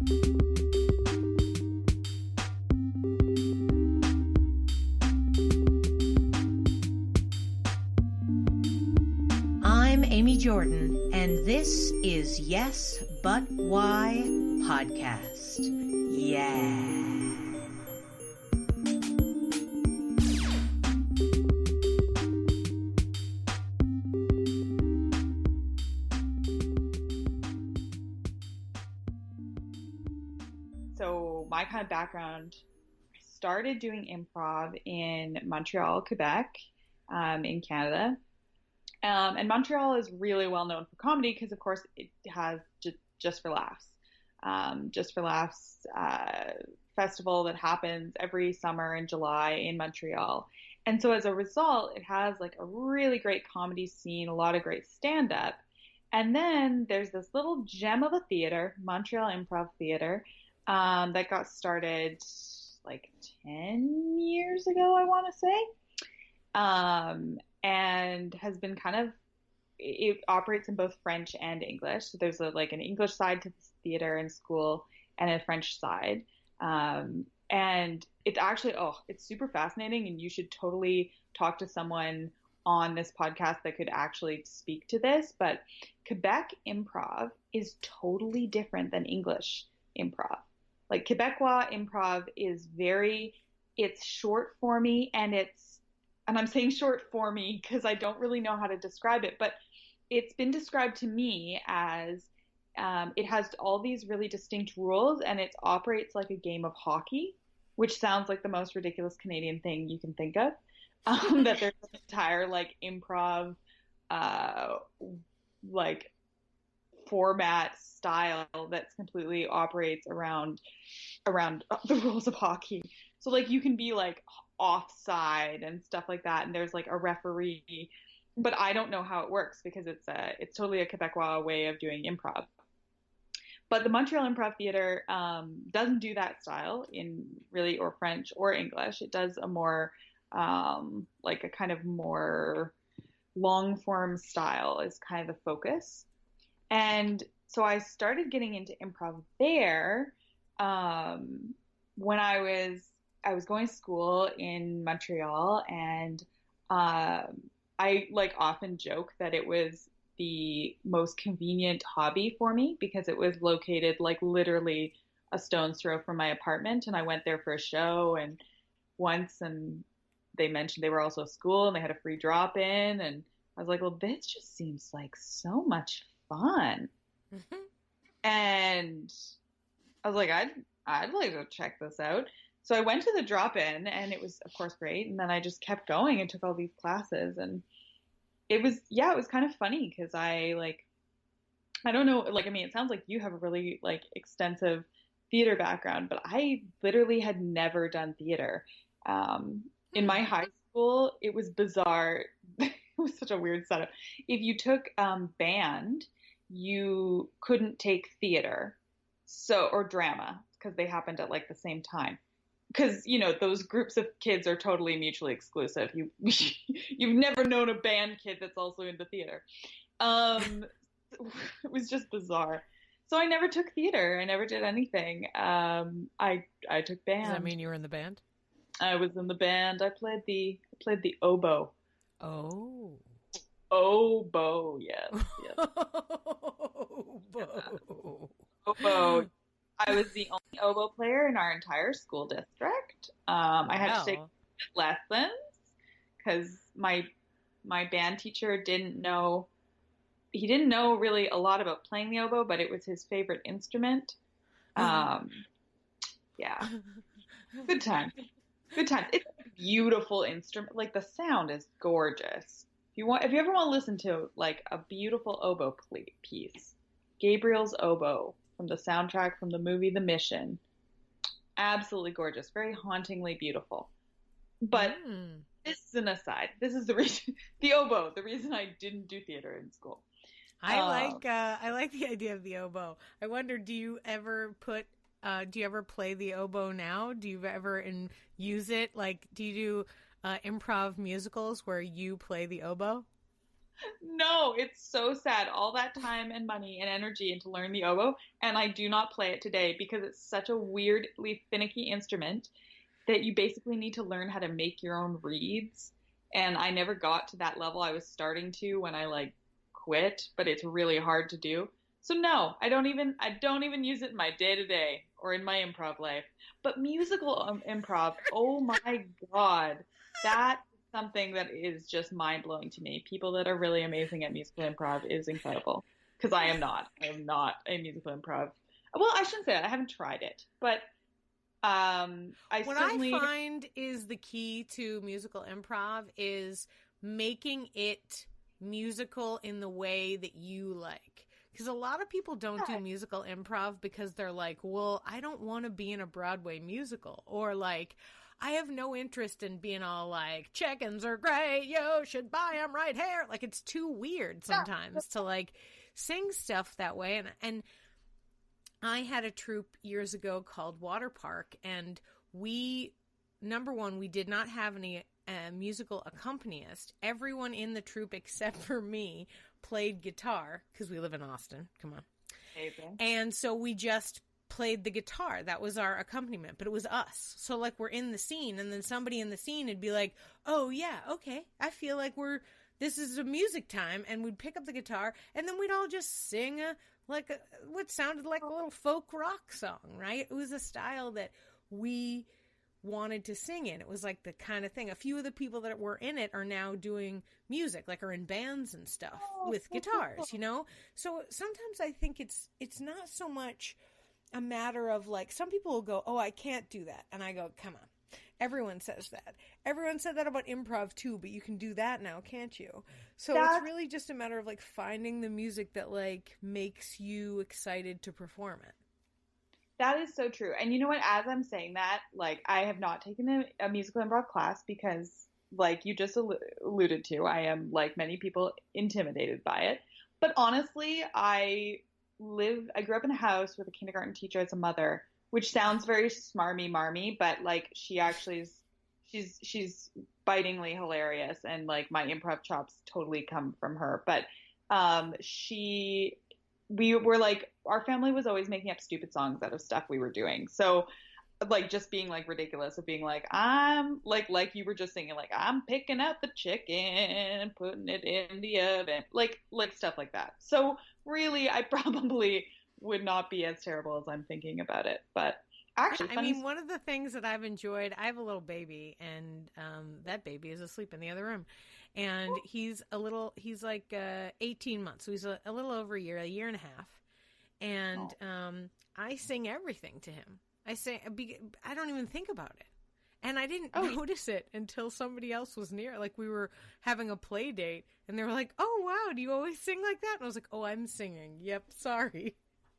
I'm Amy Jordan, and this is Yes, But Why podcast. Yeah. So my kind of background, I started doing improv in Montreal, Quebec, in Canada. And Montreal is really well known for comedy because, of course, it has Just for Laughs. Just for Laughs festival that happens every summer in July in Montreal. And so as a result, it has like a really great comedy scene, a lot of great stand-up. And then there's this little gem of a theater, Montreal Improv Theater, that got started like 10 years ago, I want to say. And has been it operates in both French and English. So there's an English side to this theater and school and a French side. And it's actually, it's super fascinating, and you should totally talk to someone on this podcast that could actually speak to this. But Quebec improv is totally different than English improv. Like Quebecois improv is it's short formy, and I'm saying short formy because I don't really know how to describe it, but it's been described to me as it has all these really distinct rules, and it operates like a game of hockey, which sounds like the most ridiculous Canadian thing you can think of. That there's an entire improv format style that's completely operates around the rules of hockey. So you can be offside and stuff like that, and there's a referee, but I don't know how it works because it's totally a Quebecois way of doing improv. But the Montreal Improv Theater doesn't do that style in really or French or English. It does a more a kind of more long form style is kind of the focus. And so I started getting into improv there when I was going to school in Montreal, and I often joke that it was the most convenient hobby for me because it was located literally a stone's throw from my apartment, and I went there for a show and they mentioned they were also a school and they had a free drop-in, and I was like, well, this just seems like so much fun. Mm-hmm. And I was like, I'd like to check this out. So I went to the drop-in, and it was, of course, great. And then I just kept going and took all these classes. And it was kind of funny because I don't know, it sounds like you have a really extensive theater background, but I literally had never done theater. In my high school, it was bizarre. It was such a weird setup. If you took band, you couldn't take theater, or drama, because they happened at the same time. Because, those groups of kids are totally mutually exclusive. You've never known a band kid that's also into theater. It was just bizarre. So I never took theater. I never did anything. I took band. Does that mean you were in the band? I was in the band. I played the oboe. Oh. Oboe, yes. Oboe. Oboe. I was the only oboe player in our entire school district. I had to take lessons because my band teacher didn't know really a lot about playing the oboe, but it was his favorite instrument. Yeah. Good time. It's a beautiful instrument. The sound is gorgeous. If you ever want to listen to a beautiful oboe piece, Gabriel's Oboe from the soundtrack from the movie The Mission. Absolutely gorgeous. Very hauntingly beautiful. But this is an aside. This is the reason, the oboe, the reason I didn't do theater in school. I like the idea of the oboe. I wonder, do you ever play the oboe now? Do you ever use it? Do you do improv musicals where you play the oboe? No, it's so sad. All that time and money and energy into learn the oboe, and I do not play it today because it's such a weirdly finicky instrument that you basically need to learn how to make your own reeds. And I never got to that level. I was starting to when I like quit, but it's really hard to do. So no, I don't even use it in my day to day or in my improv life. But musical improv, oh my God, that is something that is just mind blowing to me. People that are really amazing at musical improv is incredible because I am not. I am not a musical improv. Well, I shouldn't say that. I haven't tried it, but what I find is the key to musical improv is making it musical in the way that you like. Because a lot of people don't do musical improv because they're like, well, I don't want to be in a Broadway musical. Or like, I have no interest in being all like, chickens are great, yo, should buy them right here. Like, it's too weird sometimes to like sing stuff that way. And I had a troupe years ago called Water Park, and number one, we did not have any musical accompanist. Everyone in the troupe except for me played guitar because we live in Austin. Come on. Amazing. And so we just played the guitar. That was our accompaniment, but it was us. So like we're in the scene, and then somebody in the scene would be like, oh yeah, okay, I feel like this is a music time, and we'd pick up the guitar, and then we'd all just sing what sounded like a little folk rock song, right? It was a style that we wanted to sing in. It was like the kind of thing. A few of the people that were in it are now doing music, like are in bands and stuff with guitars, you know? So sometimes I think it's not so much a matter of like, some people will go, oh, I can't do that. And I go, come on. Everyone says that. Everyone said that about improv too, but you can do that now, can't you? So it's really just a matter of like finding the music that like makes you excited to perform it. That is so true. And you know what? As I'm saying that, like, I have not taken a musical improv class because, like you just alluded to, I am, like many people, intimidated by it. But honestly, I grew up in a house with a kindergarten teacher as a mother, which sounds very smarmy-marmy, but, like, she actually is, she's bitingly hilarious, and, like, my improv chops totally come from her. But we were like, our family was always making up stupid songs out of stuff we were doing. So like just being like ridiculous, of being like, I'm like you were just singing, like, I'm picking up the chicken, putting it in the oven, like stuff like that. So really, I probably would not be as terrible as I'm thinking about it. But actually, I mean, one of the things that I've enjoyed, I have a little baby, and that baby is asleep in the other room. And he's like 18 months. So he's a little over a year and a half. And I sing everything to him. I don't even think about it. And I didn't notice it until somebody else was near. Like, we were having a play date, and they were like, oh, wow, do you always sing like that? And I was like, oh, I'm singing. Yep, sorry.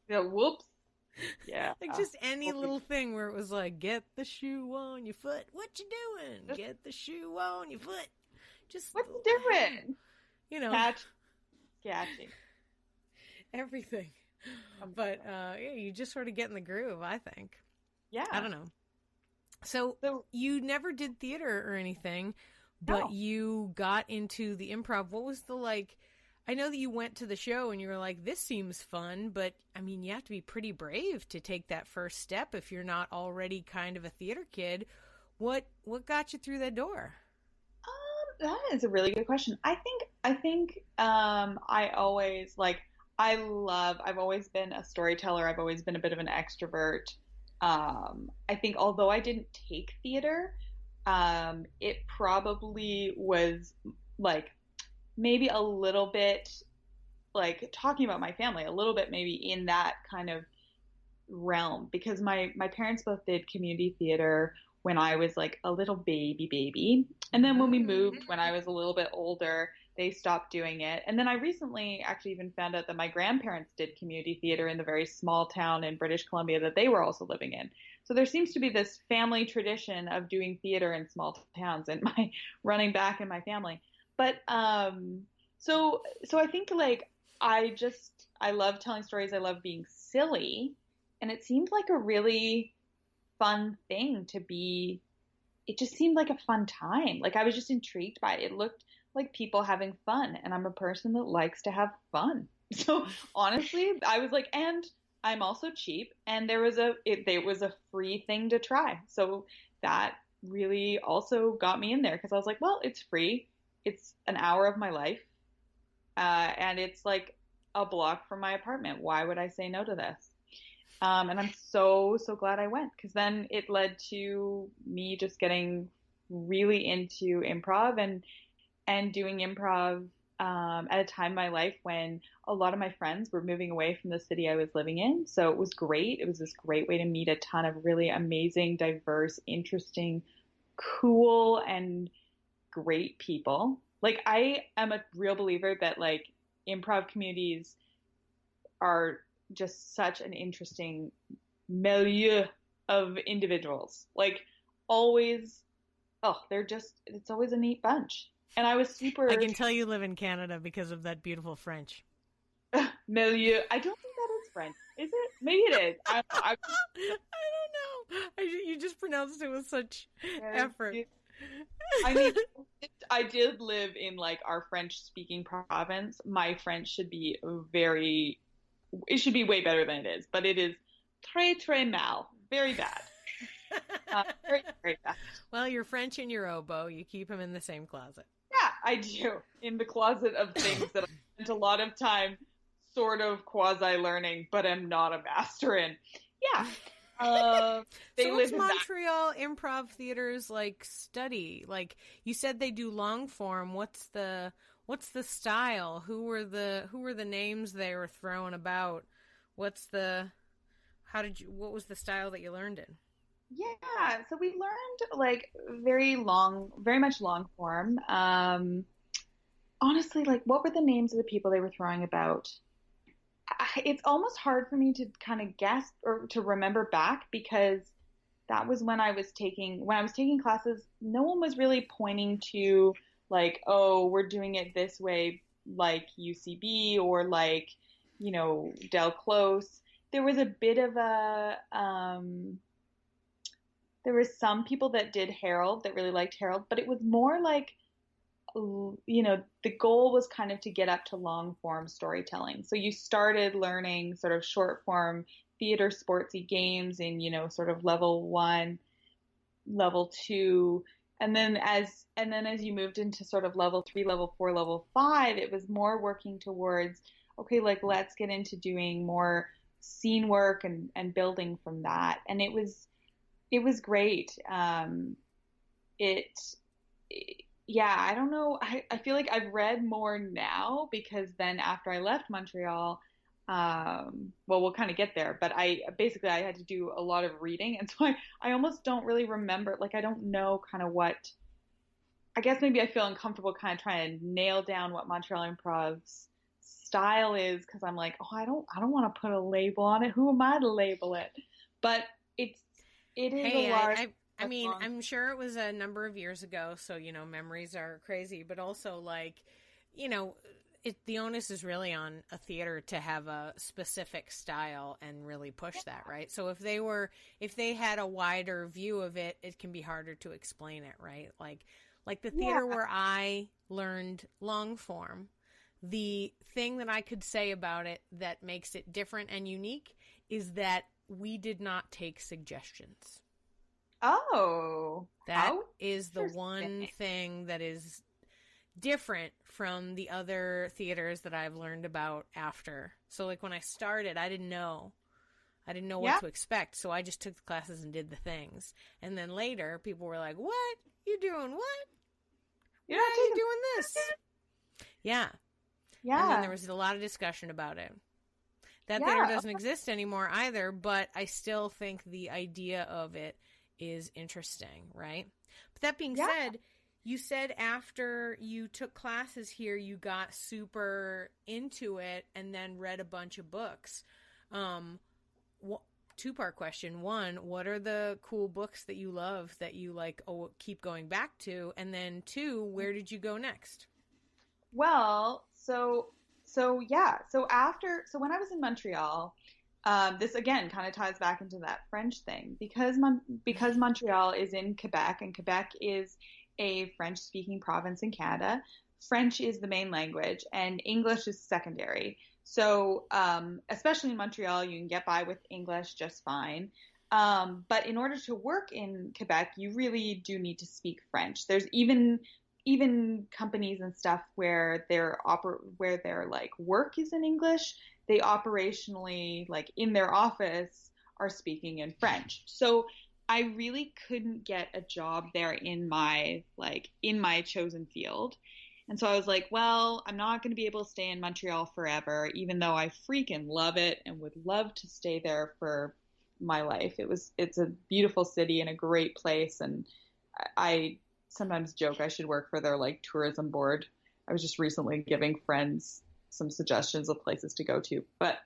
Yeah, whoops. Yeah. Like, just any little thing where it was like, get the shoe on your foot. What you doing? Get the shoe on your foot. Just what's different? You know. Catching. Everything. But, yeah, you just sort of get in the groove, I think. Yeah. I don't know. So you never did theater or anything, but you got into the improv. What was I know that you went to the show and you were like, this seems fun, but I mean, you have to be pretty brave to take that first step if you're not already kind of a theater kid. What got you through that door? That is a really good question. I think I always I've always been a storyteller. I've always been a bit of an extrovert. I think although I didn't take theater, it probably was like maybe a little bit like talking about my family, a little bit maybe in that kind of realm, because my parents both did community theater when I was like a little baby. And then when we moved, when I was a little bit older, they stopped doing it. And then I recently actually even found out that my grandparents did community theater in the very small town in British Columbia that they were also living in. So there seems to be this family tradition of doing theater in small towns and my running back in my family. But so I think like I love telling stories. I love being silly. And it seemed like a really fun thing to be. It just seemed like a fun time. Like I was just intrigued by it. It looked like people having fun, and I'm a person that likes to have fun. So honestly, I was like, and I'm also cheap, and there was a free thing to try. So that really also got me in there because I was like, well, it's free. It's an hour of my life, and it's like a block from my apartment. Why would I say no to this? And I'm so, so glad I went because then it led to me just getting really into improv and doing improv at a time in my life when a lot of my friends were moving away from the city I was living in. So it was great. It was this great way to meet a ton of really amazing, diverse, interesting, cool, and great people. Like I am a real believer that like improv communities are just such an interesting milieu of individuals. Like always, it's always a neat bunch. And I was super. I can tell you live in Canada because of that beautiful French. Milieu. I don't think that is French. Is it? Maybe it is. I don't know. You just pronounced it with such effort. I mean, I did live in like our French-speaking province. My French should be it should be way better than it is, but it is très, très mal. Very bad. Very, very bad. Well, your French and your oboe, you keep them in the same closet. Yeah, I do. In the closet of things that I spent a lot of time sort of quasi-learning, but am not a master in. Yeah. So what's Montreal improv theaters like study? Like you said they do long form. What's the style? Who were the names they were throwing about? What was the style that you learned in? Yeah, so we learned like very much long form. Honestly, like what were the names of the people they were throwing about? It's almost hard for me to kind of guess or to remember back because that was when I was taking classes, no one was really pointing to like, oh, we're doing it this way like UCB or like, Del Close. There was a bit of there was some people that did Harold that really liked Harold, but it was more like, the goal was kind of to get up to long form storytelling. So you started learning sort of short form theater sportsy games in, sort of level 1, level 2. And then as you moved into sort of level 3, level 4, level 5, it was more working towards, okay, like let's get into doing more scene work and building from that. And it was great. Yeah, I don't know. I feel like I've read more now because then after I left Montreal, well, we'll kind of get there, but I had to do a lot of reading. And so I almost don't really remember, like, I don't know kind of I guess maybe I feel uncomfortable kind of trying to nail down what Montreal Improv's style is. Cause I'm like, oh, I don't want to put a label on it. Who am I to label it? But it is a large. I mean, I'm sure it was a number of years ago, so, memories are crazy, but also, like, the onus is really on a theater to have a specific style and really push that, right? So if they had a wider view of it, it can be harder to explain it, right? Like the theater where I learned long form, the thing that I could say about it that makes it different and unique is that we did not take suggestions. Oh, that is the one thing that is different from the other theaters that I've learned about after. So like when I started, I didn't know what to expect. So I just took the classes and did the things. And then later people were like, what? You doing what? Why are you doing this? Yeah. Yeah. And then there was a lot of discussion about it. That theater doesn't exist anymore either, but I still think the idea of it is interesting, right? But that being said, you said after you took classes here, you got super into it and then read a bunch of books. Two-part question. One, what are the cool books that you love that you like keep going back to? And then two, where did you go next? Well, so when I was in Montreal, this again kind of ties back into that French thing because Montreal is in Quebec and Quebec is a French-speaking province in Canada. French is the main language and English is secondary. So, especially in Montreal, you can get by with English just fine. But in order to work in Quebec, you really do need to speak French. There's even companies and stuff where their like work is in English. They operationally, like in their office, are speaking in French. So I really couldn't get a job there in my chosen field. And so I was like, well, I'm not going to be able to stay in Montreal forever, even though I freaking love it and would love to stay there for my life. It's a beautiful city and a great place. And I sometimes joke I should work for their like tourism board. I was just recently giving friends some suggestions of places to go to. But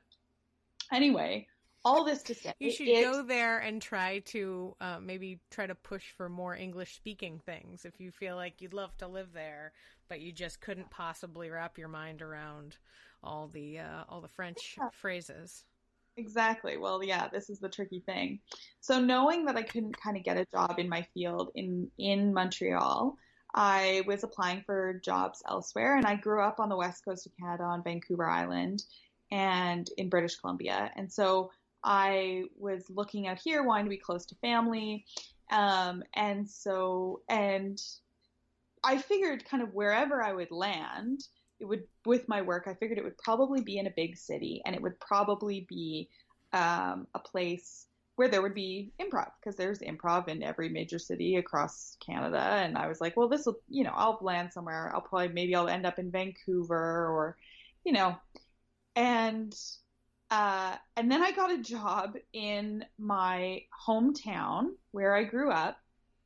anyway, all this to say, you should go there and try to maybe try to push for more English speaking things if you feel like you'd love to live there, but you just couldn't possibly wrap your mind around all the French phrases. Exactly. Well, yeah, this is the tricky thing. So knowing that I couldn't kind of get a job in my field in Montreal, I was applying for jobs elsewhere, and I grew up on the west coast of Canada on Vancouver Island and in British Columbia. And so I was looking out here, wanting to be close to family. And I figured kind of wherever I would land, it would, with my work, I figured it would probably be in a big city, and it would probably be a place where there would be improv, because there's improv in every major city across Canada. And I was like, well, this will, I'll land somewhere. Maybe I'll end up in Vancouver or, and then I got a job in my hometown where I grew up,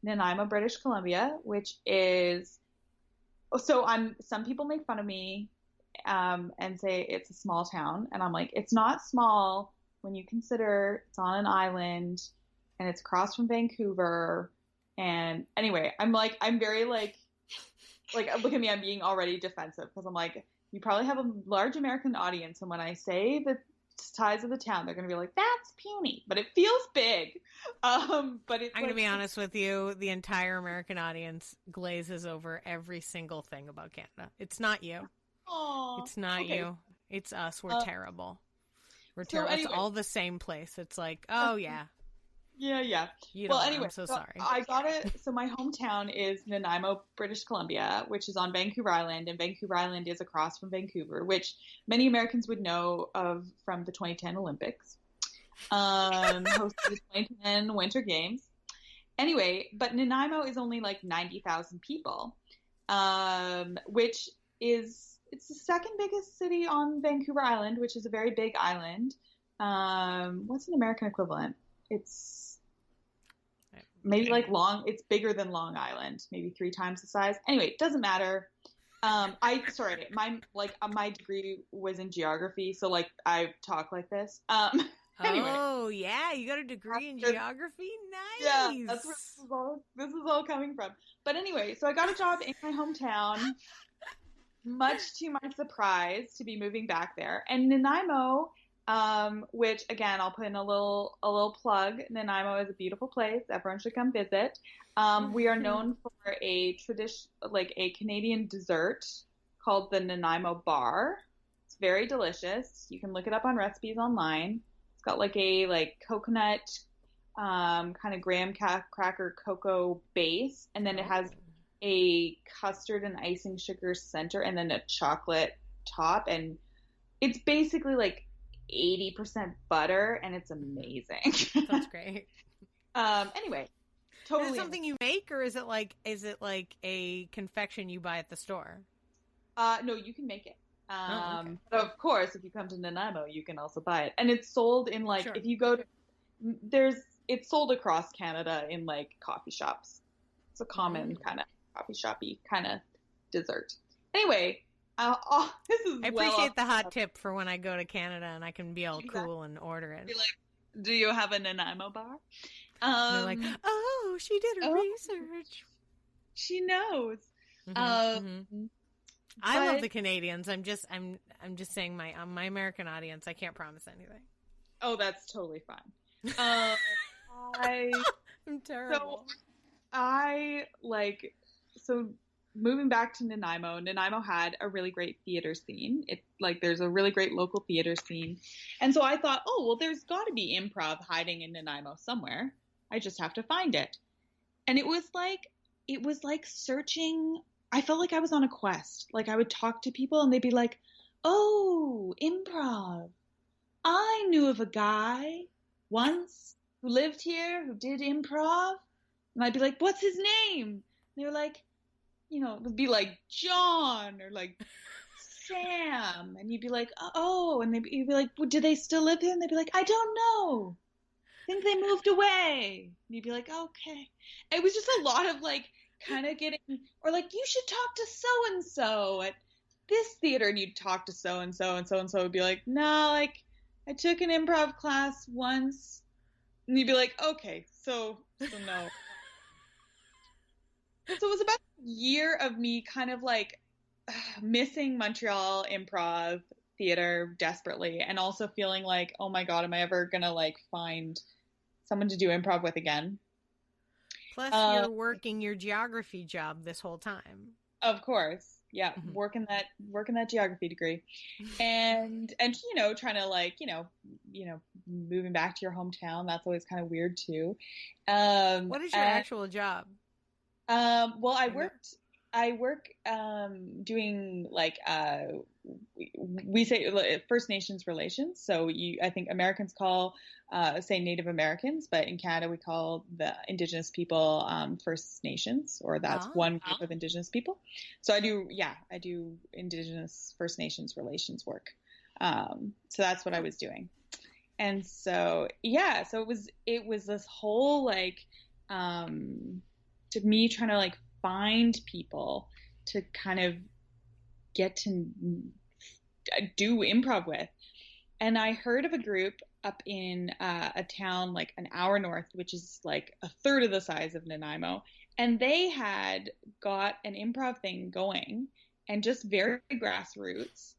Nanaimo, British Columbia, which is, some people make fun of me and say it's a small town. And I'm like, it's not small when you consider it's on an island and it's across from Vancouver. And anyway, I'm very like, look at me, I'm being already defensive because I'm like, you probably have a large American audience. And when I say the size of the town, they're going to be like, that's puny, but it feels big. But it's I'm going to be honest with you. The entire American audience glazes over every single thing about Canada. It's not you. Aww, it's not you. It's us. We're terrible. We're terrible. Anyway, it's all the same place. It's like, oh yeah. Yeah. Anyway, I'm so sorry. I got it. So my hometown is Nanaimo, British Columbia, which is on Vancouver Island, and Vancouver Island is across from Vancouver, which many Americans would know of from the 2010 Olympics, hosted the 2010 Winter Games. Anyway, but Nanaimo is only like 90,000 people, which is, it's the second biggest city on Vancouver Island, which is a very big island. What's an American equivalent? It's maybe it's bigger than Long Island, maybe 3 times the size. Anyway, it doesn't matter. My degree was in geography, so like I talk like this. Anyway. Oh yeah, you got a degree in geography? Nice. Yeah, that's where this is all coming from. But anyway, so I got a job in my hometown, much to my surprise, to be moving back there. And Nanaimo, which again, I'll put in a little plug. Nanaimo is a beautiful place. Everyone should come visit. We are known for a Canadian dessert called the Nanaimo bar. It's very delicious. You can look it up on recipes online. It's got a coconut, kind of graham cracker cocoa base, and then it has a custard and icing sugar center, and then a chocolate top, and it's basically like 80% butter, and it's amazing. That's great. Anyway, totally. Is it something you make, or is it like a confection you buy at the store? No, you can make it. Okay. But of course, if you come to Nanaimo, you can also buy it, and it's sold in sure. If you go to, it's sold across Canada in coffee shops. It's a common kind of coffee shoppy kind of dessert. Anyway. This is I appreciate the hot tip for when I go to Canada and I can be all cool and order it. Be like, do you have a Nanaimo bar? They're like, oh, she did her research. She knows. I love the Canadians. I'm just saying my American audience. I can't promise anything. Oh, that's totally fine. I'm terrible. So moving back to Nanaimo. Nanaimo had a really great theater scene. There's a really great local theater scene. And so I thought, oh, well, there's got to be improv hiding in Nanaimo somewhere. I just have to find it. And it was like searching. I felt like I was on a quest. Like I would talk to people and they'd be like, oh, improv. I knew of a guy once who lived here who did improv. And I'd be like, what's his name? And they were like, it would be like John or like Sam. And you'd be like, oh. And you'd be like, well, do they still live here? And they'd be like, I don't know. I think they moved away. And you'd be like, okay. It was just a lot of like kind of getting, or like, you should talk to so-and-so at this theater. And you'd talk to so-and-so and so-and-so would be like, no, like I took an improv class once. And you'd be like, okay, so no. So it was about a year of me kind of like missing Montreal improv theater desperately, and also feeling like, oh my God, am I ever going to like find someone to do improv with again? Plus you're working your geography job this whole time. Of course. Yeah. Mm-hmm. Working that geography degree and, trying to like, moving back to your hometown. That's always kind of weird too. What is your actual job? Well, I work doing like we say First Nations relations. So I think Americans call say Native Americans, but in Canada we call the Indigenous people First Nations, or that's one group of Indigenous people. So I do Indigenous First Nations relations work. So that's what I was doing, and so it was this whole like to me trying to like find people to kind of get to do improv with. And I heard of a group up in a town like an hour north, which is like a third of the size of Nanaimo. And they had got an improv thing going, and just very grassroots.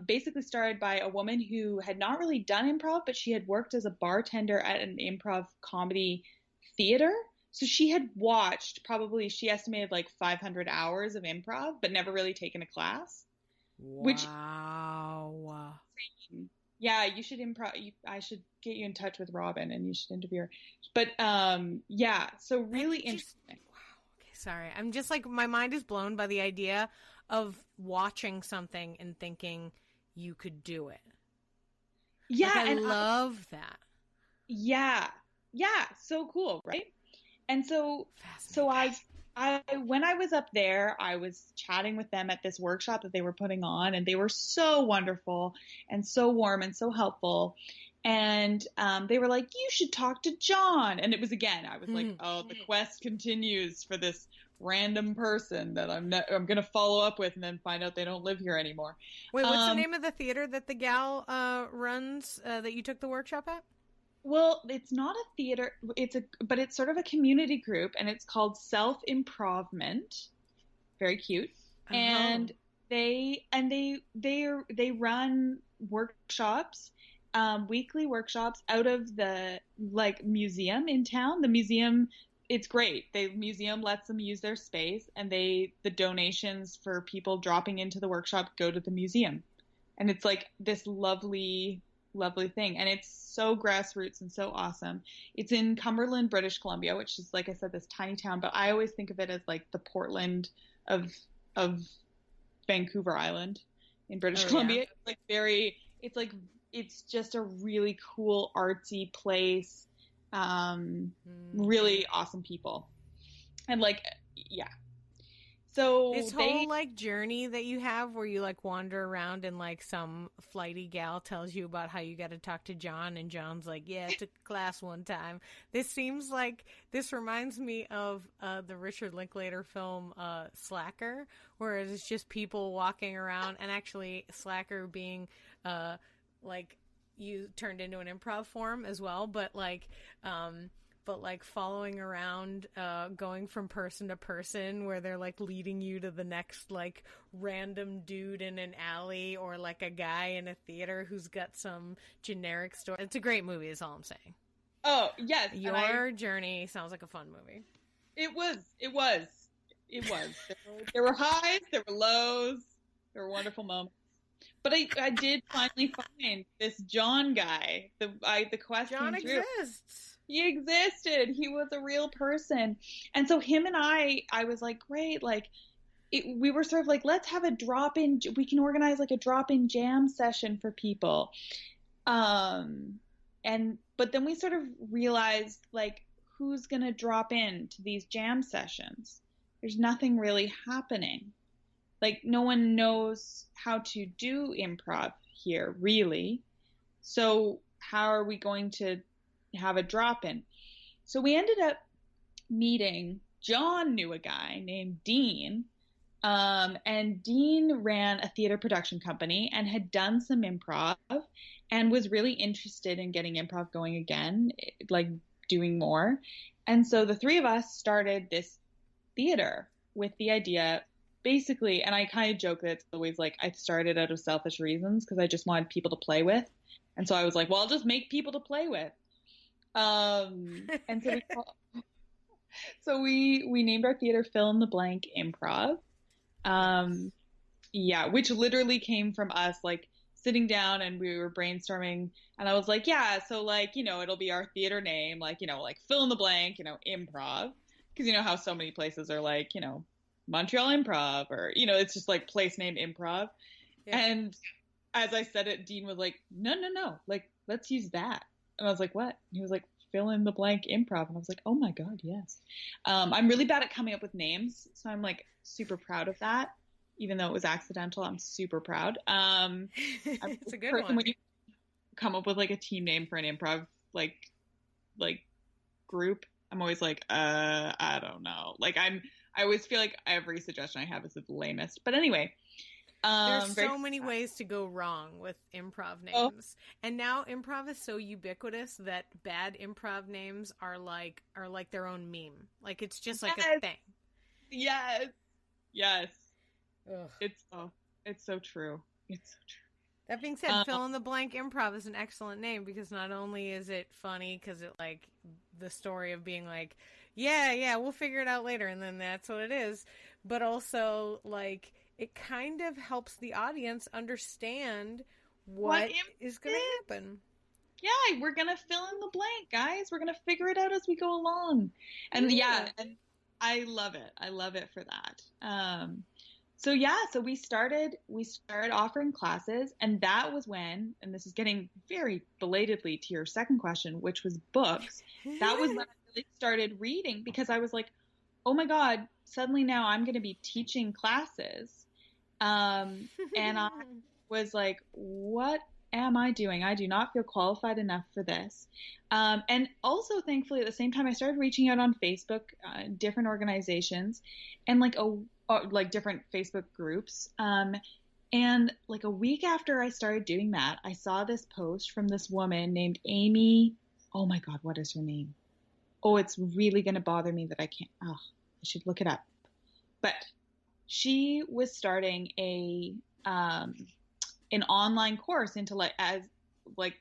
Basically started by a woman who had not really done improv, but she had worked as a bartender at an improv comedy theater. So she had watched she estimated like 500 hours of improv, but never really taken a class. Wow. Yeah, you should improv. I should get you in touch with Robin and you should interview her. But so really interesting. Wow. Okay, sorry. I'm just like, my mind is blown by the idea of watching something and thinking you could do it. Yeah. Like, I love that. Yeah. Yeah. So cool, right? And so when I was up there, I was chatting with them at this workshop that they were putting on, and they were so wonderful and so warm and so helpful. And they were like, you should talk to John. And it was, again, I was like, oh, the quest continues for this random person that I'm going to follow up with and then find out they don't live here anymore. Wait, what's the name of the theater that the gal runs that you took the workshop at? Well, it's not a theater. But it's sort of a community group, and it's called Self Improvement. Very cute. Uh-huh. And they run workshops, weekly workshops out of the like museum in town. The museum, it's great. The museum lets them use their space, and the donations for people dropping into the workshop go to the museum, and it's like this lovely thing, and it's so grassroots and so awesome. It's in Cumberland, British Columbia, which is, like I said, this tiny town, but I always think of it as like the Portland of Vancouver Island in British Columbia. Yeah. It's just a really cool artsy place. Really awesome people, and like So this whole like journey that you have where you like wander around and like some flighty gal tells you about how you got to talk to John, and John's like, yeah, I took a class one time. This reminds me of the Richard Linklater film Slacker, where it's just people walking around, and actually Slacker being like you turned into an improv form as well, but like following around, going from person to person, where they're like leading you to the next like random dude in an alley, or like a guy in a theater who's got some generic story. It's a great movie, is all I'm saying. Oh, yes. Your journey sounds like a fun movie. It was. It was. There were highs, there were lows, there were wonderful moments. But I did finally find this John guy. The quest John came through. exists. He existed. He was a real person. And so him and I was like, great, like, we were sort of like, let's have a drop-in, we can organize like a drop-in jam session for people. But then we sort of realized, like, who's going to drop in to these jam sessions? There's nothing really happening. Like, no one knows how to do improv here, really. So how are we going to have a drop-in? So we ended up meeting, John knew a guy named Dean, and Dean ran a theater production company and had done some improv and was really interested in getting improv going again, like doing more. And so the three of us started this theater with the idea, basically, and I kind of joke that it's always like I started out of selfish reasons because I just wanted people to play with. And so I was like, well, I'll just make people to play with. And so we named our theater Fill in the Blank Improv. Which literally came from us like sitting down and we were brainstorming, and I was like, yeah, so like, you know, it'll be our theater name, like, you know, like fill in the blank, you know, improv, because you know how so many places are like, you know, Montreal Improv, or, you know, it's just like place name improv. Yeah. And as I said it, Dean was like, no, like, let's use that. And I was like, what? And he was like, fill in the blank improv. And I was like, oh my God, yes. I'm really bad at coming up with names, so I'm like super proud of that. Even though it was accidental, I'm super proud. It's a good one. When you come up with like a team name for an improv like group, I'm always like, I don't know. Like I always feel like every suggestion I have is the lamest. But anyway, there's so many ways to go wrong with improv names. And now improv is so ubiquitous that bad improv names are like their own meme. Like it's just like a thing. Yes. Ugh. It's so true. It's so true. That being said, Fill in the Blank Improv is an excellent name because not only is it funny because it like the story of being like, yeah, we'll figure it out later, and then that's what it is, but also like it kind of helps the audience understand what is going to happen. Yeah, we're going to fill in the blank, guys. We're going to figure it out as we go along. And and I love it. I love it for that. So we started offering classes, and that was when, and this is getting very belatedly to your second question, which was books. That was when I really started reading, because I was like, oh my God, suddenly now I'm going to be teaching classes. And I was like, what am I doing? I do not feel qualified enough for this. And also, thankfully, at the same time, I started reaching out on Facebook, different organizations, and like different Facebook groups. And like a week after I started doing that, I saw this post from this woman named Amy. Oh my God, what is her name? Oh, it's really going to bother me that I can't. Oh, I should look it up. But she was starting an online course into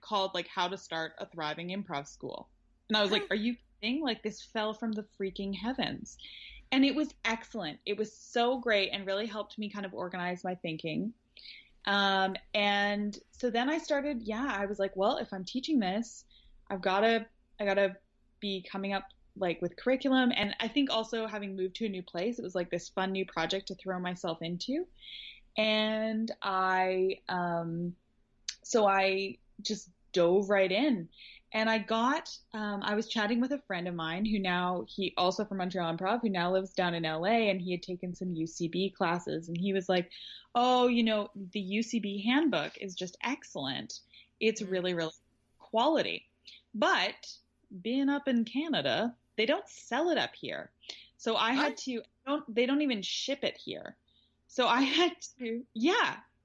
called how to start a thriving improv school. And I was like, are you kidding? Like, this fell from the freaking heavens. And it was excellent. It was so great and really helped me kind of organize my thinking. And so then I started, I was like, well, if I'm teaching this, I gotta be coming up like with curriculum. And I think also having moved to a new place, it was like this fun new project to throw myself into. And I just dove right in. And I was chatting with a friend of mine he also from Montreal Improv, who now lives down in LA, and he had taken some UCB classes, and he was like, oh, the UCB handbook is just excellent. It's really, really quality. But being up in Canada, they don't sell it up here. So I had to, they don't even ship it here. So I had to,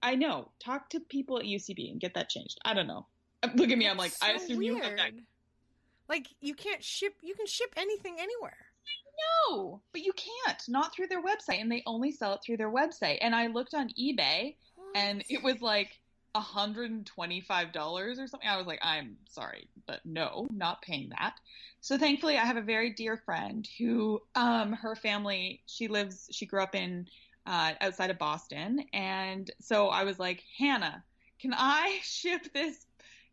I know, talk to people at UCB and get that changed. I don't know. Look at me. I'm like, I assume you have that. Like, you can ship anything anywhere. No, but you can't. Not through their website. And they only sell it through their website. And I looked on eBay and it was like $125 or something. I was like, I'm sorry, but no, not paying that. So thankfully I have a very dear friend who, her family, she grew up in, outside of Boston. And so I was like, Hannah, can I ship this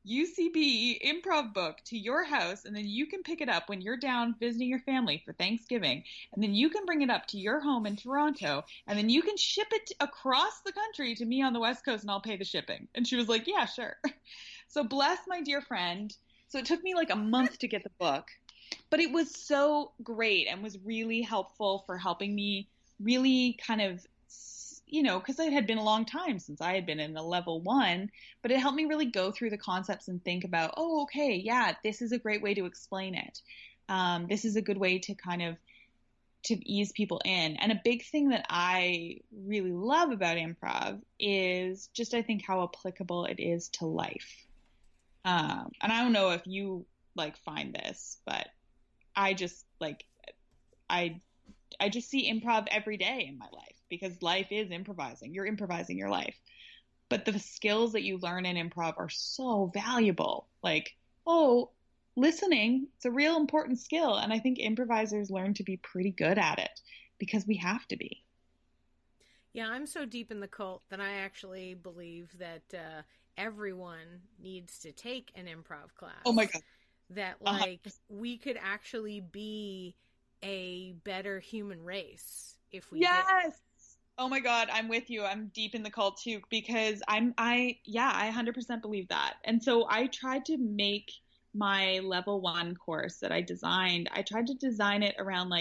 UCB improv book to your house, and then you can pick it up when you're down visiting your family for Thanksgiving, and then you can bring it up to your home in Toronto, and then you can ship it across the country to me on the West Coast, and I'll pay the shipping. And she was like, yeah, sure. So bless my dear friend. So it took me like a month to get the book, but it was so great and was really helpful for helping me really kind of, because it had been a long time since I had been in a level 1, but it helped me really go through the concepts and think about, oh, okay, yeah, this is a great way to explain it. This is a good way to kind of to ease people in. And a big thing that I really love about improv is just, I think, how applicable it is to life. And I don't know if you find this, but I just I just see improv every day in my life, because life is improvising. You're improvising your life. But the skills that you learn in improv are so valuable. Listening, it's a real important skill. And I think improvisers learn to be pretty good at it because we have to be. Yeah, I'm so deep in the cult that I actually believe that everyone needs to take an improv class. Oh my God. That we could actually be a better human race if we did. Oh my God, I'm with you. I'm deep in the cult too, because I 100% believe that. And so I tried to make my level 1 course that I designed. I tried to design it around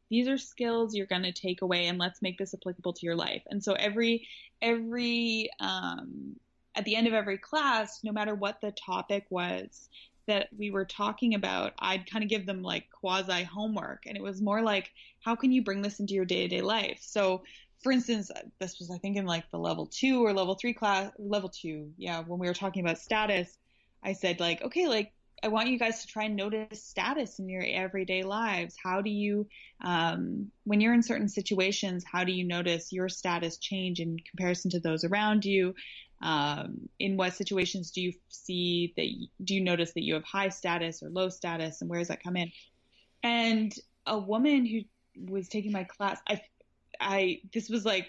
these are skills you're going to take away, and let's make this applicable to your life. And so every at the end of every class, no matter what the topic was that we were talking about, I'd kind of give them quasi homework. And it was more how can you bring this into your day-to-day life? So for instance, this was, I think, in the level 2 or level 3 class, level 2. Yeah. When we were talking about status, I said okay, I want you guys to try and notice status in your everyday lives. How do you, when you're in certain situations, how do you notice your status change in comparison to those around you? In what situations do you notice that you have high status or low status, and where does that come in? And a woman who was taking my class, this was the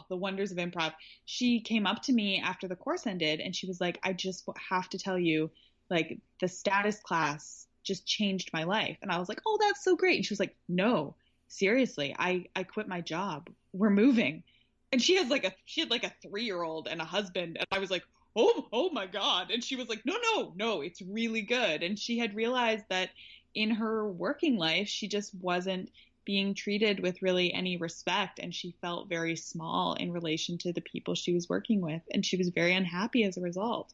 wonders of improv. She came up to me after the course ended, and she was like, I just have to tell you, the status class just changed my life. And I was like, oh, that's so great. And she was like, no, seriously, I quit my job. We're moving. And she had a 3-year-old and a husband. And I was like, oh my God. And she was like, no, it's really good. And she had realized that in her working life, she just wasn't being treated with really any respect. And she felt very small in relation to the people she was working with. And she was very unhappy as a result.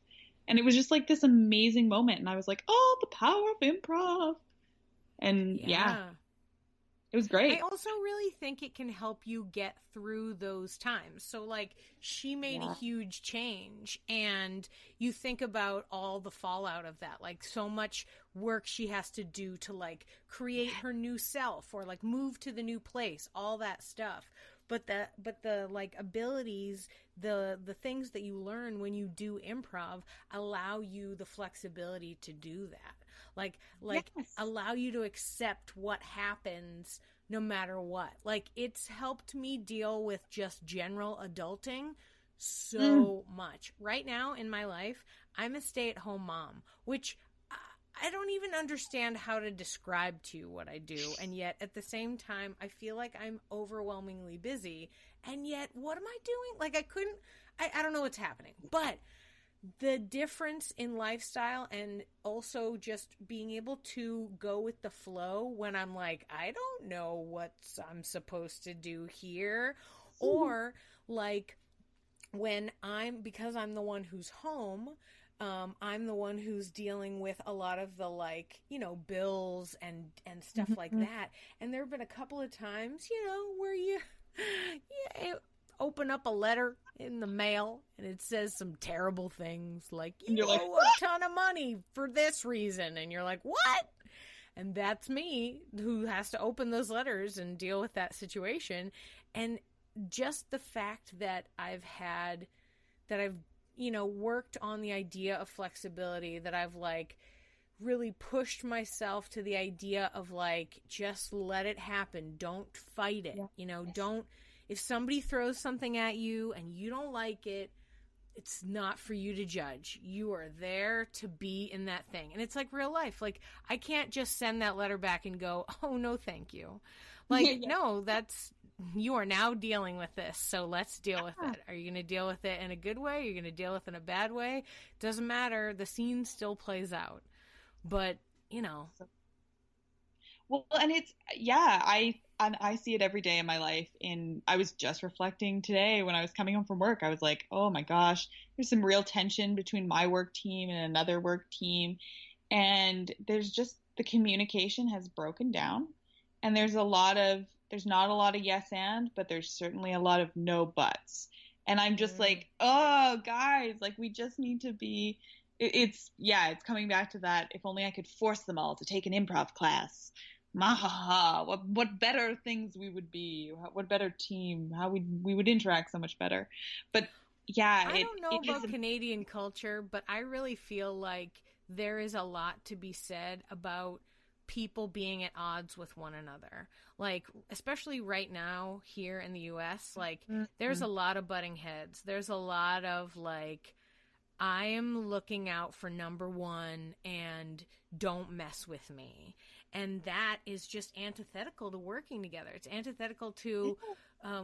And it was just this amazing moment. And I was like, oh, the power of improv. And yeah, it was great. I also really think it can help you get through those times. So she made a huge change, and you think about all the fallout of that, so much work she has to do to create her new self or move to the new place, all that stuff. But the abilities, the things that you learn when you do improv allow you the flexibility to do that. Allow you to accept what happens no matter what. It's helped me deal with just general adulting so much. Right now in my life, I'm a stay-at-home mom, which I don't even understand how to describe to you what I do. And yet at the same time, I feel like I'm overwhelmingly busy. And yet, what am I doing? I don't know what's happening. But the difference in lifestyle, and also just being able to go with the flow when I'm I don't know what I'm supposed to do here. Or when because I'm the one who's home, I'm the one who's dealing with a lot of the bills and stuff like that. And there have been a couple of times, where you open up a letter in the mail and it says some terrible things you owe a ton of money for this reason. And you're like, what? And that's me who has to open those letters and deal with that situation. And just the fact that I've worked on the idea of flexibility, that I've like really pushed myself to the idea of like, just let it happen. Don't fight it. Don't, if somebody throws something at you and you don't like it, it's not for you to judge. You are there to be in that thing. And it's like real life. Like, I can't just send that letter back and go, oh, no, thank you. Like, no, you are now dealing with this. So let's deal with it. Are you going to deal with it in a good way? Are you going to deal with it in a bad way? Doesn't matter. The scene still plays out. But, Well, and it's, I see it every day in my life. I was just reflecting today when I was coming home from work. I was like, oh my gosh, there's some real tension between my work team and another work team. And there's just, the communication has broken down. And there's not a lot of yes and, but there's certainly a lot of no buts. And I'm just like, oh guys, like we just need to be, it's coming back to that. If only I could force them all to take an improv class. What better things we would be, what better team, how we would interact so much better. But I don't know about Canadian culture, but I really feel like there is a lot to be said about people being at odds with one another. Like, especially right now here in the US, like there's a lot of butting heads. There's a lot of like, I am looking out for number one and don't mess with me. And that is just antithetical to working together. It's antithetical to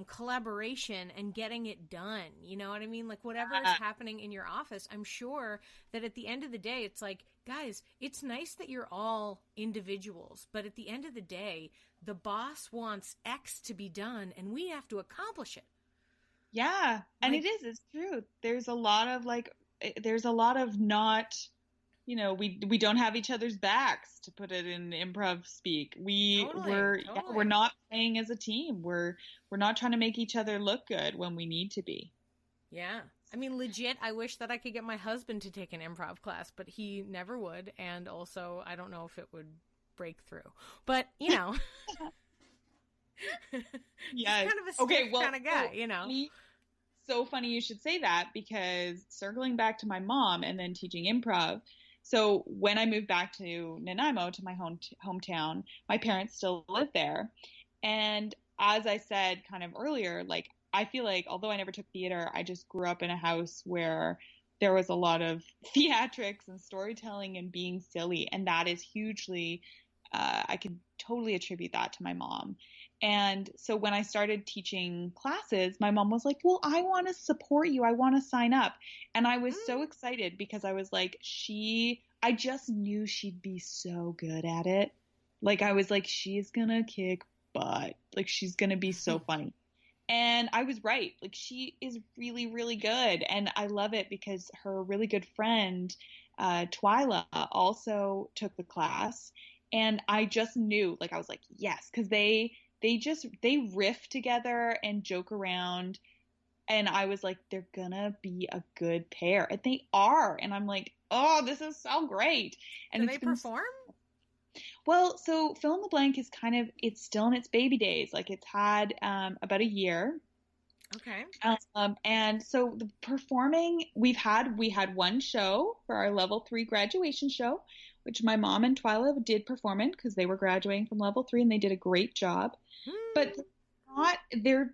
collaboration and getting it done. You know what I mean? Like, whatever is happening in your office, I'm sure that at the end of the day, it's like, guys, it's nice that you're all individuals. But at the end of the day, the boss wants X to be done, and we have to accomplish it. Yeah. And it's true. There's a lot of not... we don't have each other's backs, to put it in improv speak. We're not playing as a team. We're not trying to make each other look good when we need to be. Yeah. I mean, legit, I wish that I could get my husband to take an improv class, but he never would. And also, I don't know if it would break through. But, He's kind of a stiff kind of guy, So funny you should say that, because circling back to my mom and then teaching improv. So when I moved back to Nanaimo, to my hometown, my parents still live there. And as I said kind of earlier, like, I feel like although I never took theater, I just grew up in a house where there was a lot of theatrics and storytelling and being silly. And that is hugely, I could totally attribute that to my mom. And so when I started teaching classes, my mom was like, well, I want to support you. I want to sign up. And I was so excited because I was like, I just knew she'd be so good at it. Like, I was like, she's going to kick butt. Like, she's going to be so funny. And I was right. Like, she is really, really good. And I love it because her really good friend, Twyla, also took the class. And I just knew, like, I was like, yes, because they riff together and joke around. And I was like, they're gonna be a good pair. And they are. And I'm like, oh, this is so great. And do they perform? Well, so Fill in the Blank is it's still in its baby days. Like, it's had about a year. Okay. And so the performing, we had one show for our level 3 graduation show, which my mom and Twyla did perform in because they were graduating from level 3 and they did a great job. But they're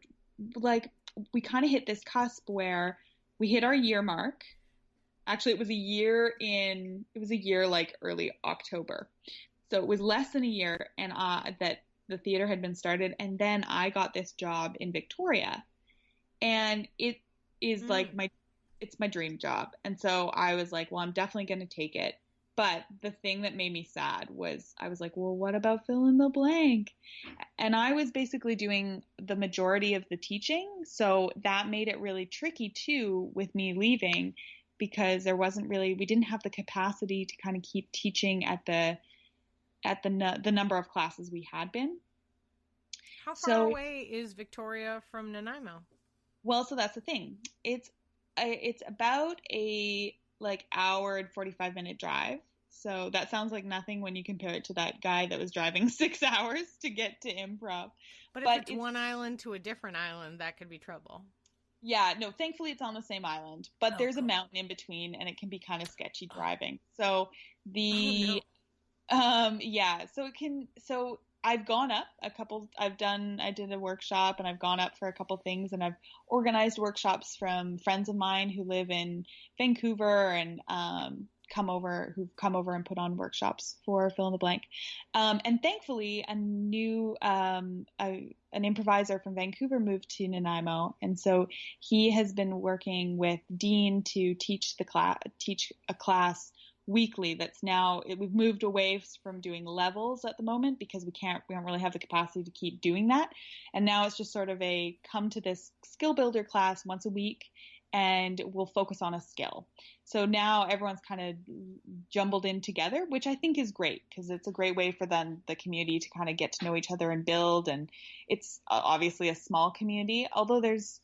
like, we kind of hit this cusp where we hit our year mark. Actually, it was a year like early October. So it was less than a year and that the theater had been started. And then I got this job in Victoria, and it is like it's my dream job. And so I was like, well, I'm definitely going to take it. But the thing that made me sad was I was like, well, what about Fill in the Blank? And I was basically doing the majority of the teaching. So that made it really tricky too with me leaving, because we didn't have the capacity to kind of keep teaching at the number of classes we had been. How far away is Victoria from Nanaimo? Well, so that's the thing. It's about a hour and 45-minute drive. So that sounds like nothing when you compare it to that guy that was driving 6 hours to get to improv. But if it's one island to a different island, that could be trouble. Yeah, no, thankfully it's on the same island, but Oh, there's a cool. mountain in between and it can be kind of sketchy driving. So Oh no. the yeah, so I've gone up a couple, I did a workshop and I've gone up for a couple things and I've organized workshops from friends of mine who live in Vancouver and who've come over and put on workshops for fill in the blank. And thankfully an improviser from Vancouver moved to Nanaimo. And so he has been working with Dean to teach a class weekly. We've moved away from doing levels at the moment because we don't really have the capacity to keep doing that. And now it's just sort of a come to this skill builder class once a week and we'll focus on a skill. So now everyone's kind of jumbled in together, which I think is great because it's a great way for the community to kind of get to know each other and build. And it's obviously a small community, although there's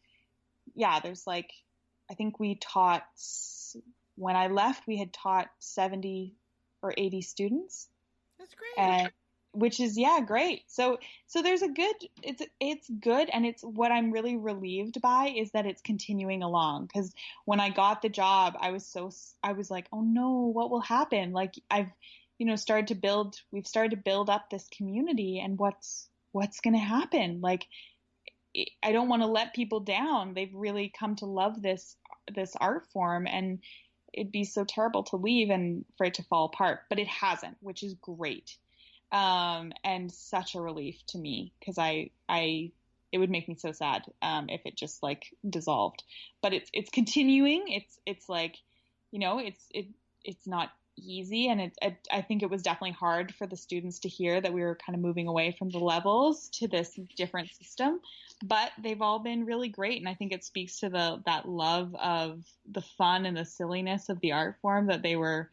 like, I think when I left, we had taught 70 or 80 students. That's great. And which is, great. So there's it's good. And it's what I'm really relieved by is that it's continuing along. Cause when I got the job, I was like, oh no, what will happen? Like we've started to build up this community and what's going to happen? Like, I don't want to let people down. They've really come to love this art form and it'd be so terrible to leave and for it to fall apart, but it hasn't, which is great. And such a relief to me because it would make me so sad, if it just like dissolved, but it's continuing. It's like, it's not easy. And I think it was definitely hard for the students to hear that we were kind of moving away from the levels to this different system, but they've all been really great. And I think it speaks to that love of the fun and the silliness of the art form that they roll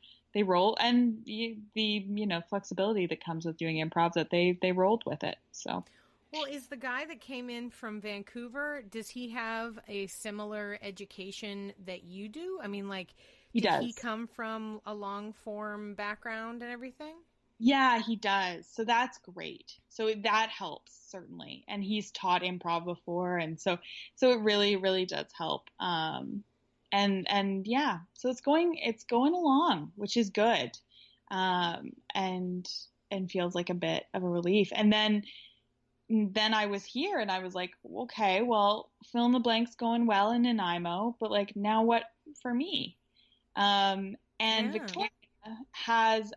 and the flexibility that comes with doing improv that they rolled with it. So. Well, is the guy that came in from Vancouver, does he have a similar education that you do? I mean, like, did he come from a long form background and everything? Yeah, he does. So that's great. So that helps certainly. And he's taught improv before. And so it really, really does help. And yeah, so it's going along, which is good. And feels like a bit of a relief. And then I was here and I was like, okay, well, fill in the blanks going well in Nanaimo, but like, now what for me? Victoria has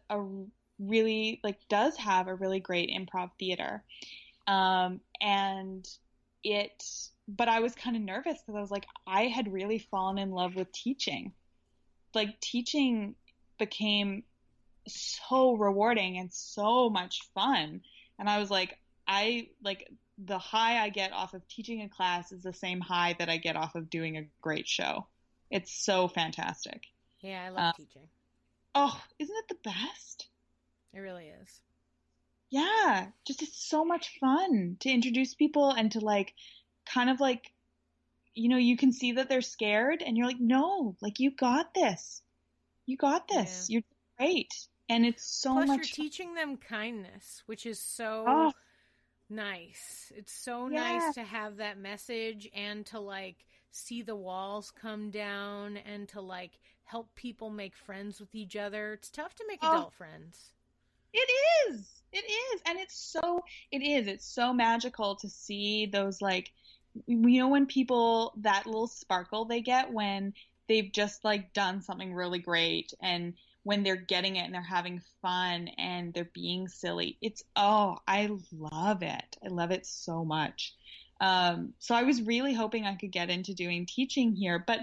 does have a really great improv theater. But I was kind of nervous because I was like, I had really fallen in love with teaching. Like teaching became so rewarding and so much fun. And I was like, the high I get off of teaching a class is the same high that I get off of doing a great show. It's so fantastic. Yeah, I love teaching. Oh, isn't it the best? It really is. Yeah, just it's so much fun to introduce people and to like, kind of like, you can see that they're scared and you're like, no, like you got this. You got this. Yeah. You're great. And it's so Plus much you're teaching them kindness, which is so nice. It's so nice to have that message and to like see the walls come down and to like help people make friends with each other. It's tough to make adult friends. It is. And it's so magical to see those, like, when people, that little sparkle they get when they've just like done something really great and when they're getting it and they're having fun and they're being silly. I love it. I love it so much. So I was really hoping I could get into doing teaching here, but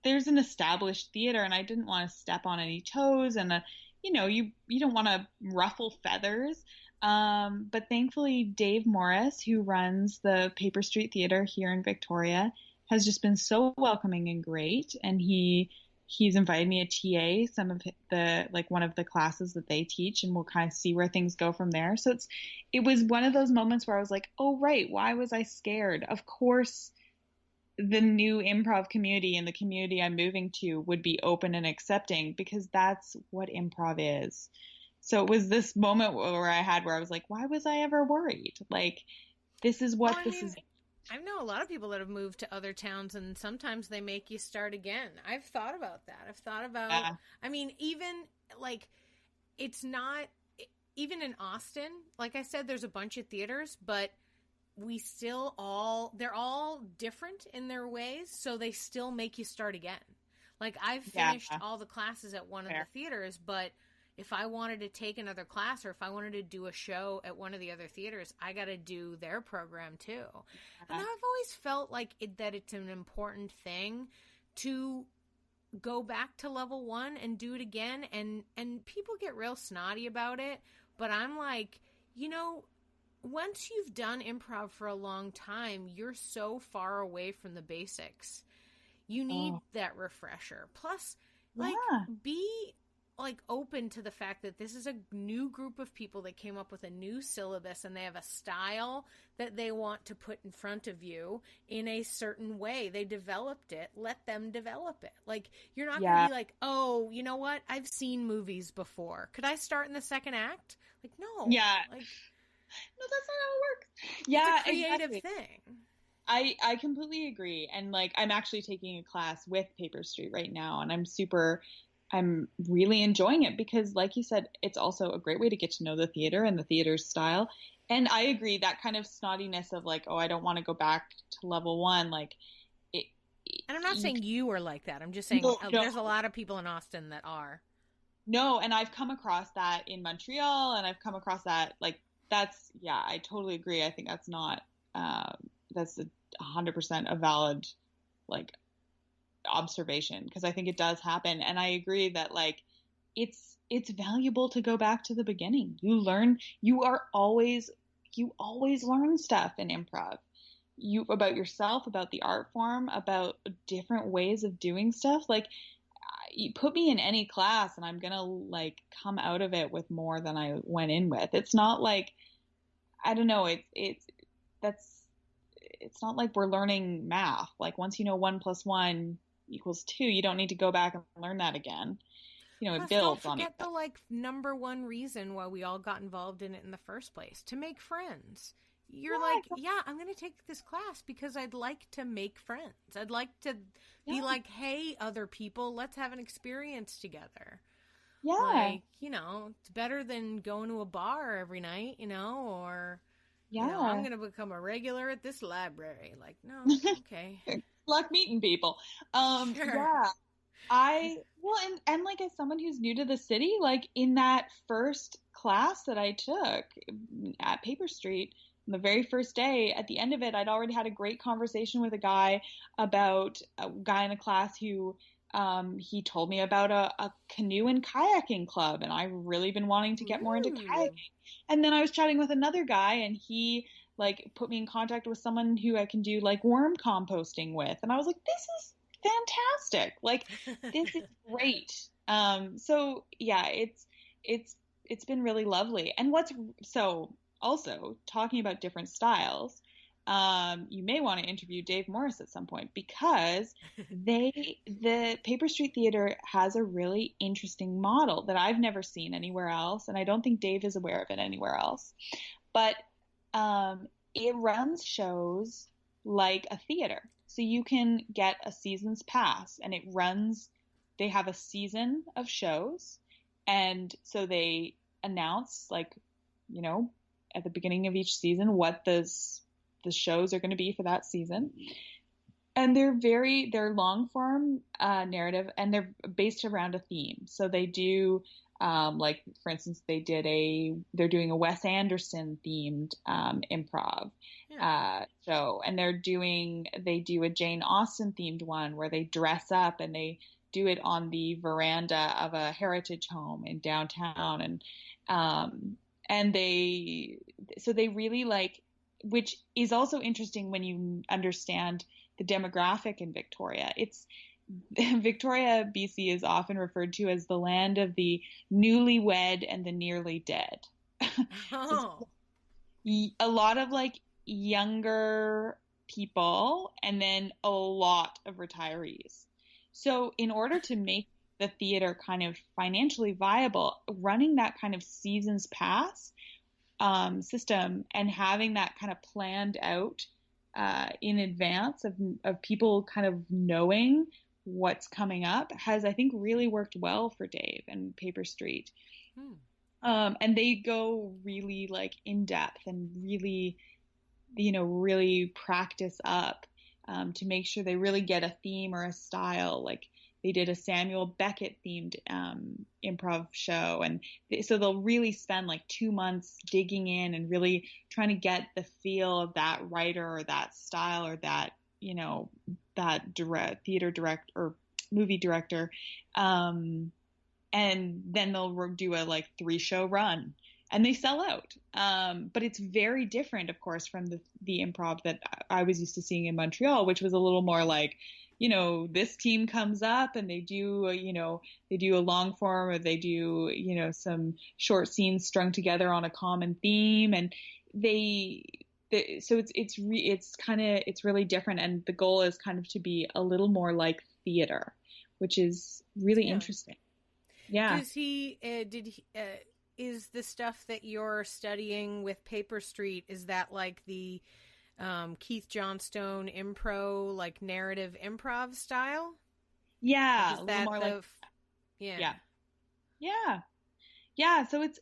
there's an established theater and I didn't want to step on any toes and you don't want to ruffle feathers. But thankfully Dave Morris, who runs the Paper Street Theater here in Victoria, has just been so welcoming and great. And he's invited me to TA some of one of the classes that they teach, and we'll kind of see where things go from there. So it was one of those moments where I was like, oh, right. Why was I scared? Of course, the new improv community and the community I'm moving to would be open and accepting because that's what improv is. So it was this moment where I was like, why was I ever worried? Like, this is what is. I know a lot of people that have moved to other towns, and sometimes they make you start again. I've thought about that. I've thought about, I mean, even like, it's not, even in Austin, like I said, there's a bunch of theaters, but they're all different in their ways, so they still make you start again. Like, I've finished all the classes at one of the theaters, but if I wanted to take another class or if I wanted to do a show at one of the other theaters, I got to do their program too. And I've always felt like that it's an important thing to go back to level one and do it again. And people get real snotty about it, but I'm like, you know, once you've done improv for a long time, you're so far away from the basics. You need that refresher. Plus, like, be like open to the fact that this is a new group of people that came up with a new syllabus and they have a style that they want to put in front of you in a certain way. They developed it. Let them develop it. Like, you're not going to be like, oh, you know what? I've seen movies before. Could I start in the second act? Like, no. Yeah. Like, no, that's not how it works. Yeah. It's a creative thing. I completely agree. And like, I'm actually taking a class with Paper Street right now, and I'm really enjoying it because, like you said, it's also a great way to get to know the theater and the theater's style. And I agree, that kind of snottiness of like, oh, I don't want to go back to level one. Like, and I'm not saying you are like that. I'm just saying there's a lot of people in Austin that are. No, and I've come across that in Montreal, and I've come across that, like, I totally agree. I think that's not, that's 100% a valid, like, observation, because I think it does happen. And I agree that, like, it's valuable to go back to the beginning. You always learn stuff in improv. About yourself, about the art form, about different ways of doing stuff. Like, you put me in any class and I'm gonna like come out of it with more than I went in with. It's not like, I don't know, it's not like we're learning math. Like, once you know 1 + 1 = 2, you don't need to go back and learn that again. You know, it builds on it. Don't forget the like number one reason why we all got involved in it in the first place: to make friends. You're like, I'm going to take this class because I'd like to make friends. I'd like to be like, hey, other people, let's have an experience together. Yeah. Like, you know, it's better than going to a bar every night, you know, or, you know, I'm going to become a regular at this library. Like, no, okay. Luck meeting people. Sure. Yeah. And like, as someone who's new to the city, like, in that first class that I took at Paper Street, the very first day, at the end of it, I'd already had a great conversation with a guy in a class who, he told me about a canoe and kayaking club, and I've really been wanting to get more into kayaking. And then I was chatting with another guy, and he like put me in contact with someone who I can do like worm composting with, and I was like, this is fantastic. Like, this is great. So yeah, it's been really lovely. And also, talking about different styles, you may want to interview Dave Morris at some point, because the Paper Street Theater has a really interesting model that I've never seen anywhere else, and I don't think Dave is aware of it anywhere else. But it runs shows like a theater. So you can get a season's pass, and they have a season of shows, and so they announce, like, you know, at the beginning of each season what the shows are going to be for that season. And they're long form narrative, and they're based around a theme. So they do, like, for instance, they're doing a Wes Anderson themed improv show, and they do a Jane Austen themed one where they dress up and they do it on the veranda of a heritage home in downtown. And they really, like, which is also interesting when you understand the demographic in Victoria. Victoria, BC is often referred to as the land of the newlywed and the nearly dead. Oh. So a lot of like younger people, and then a lot of retaillees. So in order to make the theater kind of financially viable, running that kind of seasons pass system and having that kind of planned out in advance of people kind of knowing what's coming up has, I think, really worked well for Dave and Paper Street. And they go really like in depth and really, really practice up to make sure they really get a theme or a style. Like they did a Samuel Beckett themed improv show. And so they'll really spend like 2 months digging in and really trying to get the feel of that writer or that style or that, that theater director or movie director. And then they'll do a like 3-show run and they sell out. But it's very different, of course, from the improv that I was used to seeing in Montreal, which was a little more like, this team comes up and they do a long form or they do, some short scenes strung together on a common theme. And so it's really different. And the goal is kind of to be a little more like theater, which is really interesting. Yeah. Is the stuff that you're studying with Paper Street, is that like the Keith Johnstone impro, like narrative improv style? Yeah. Like, is that more the, like, yeah. So it's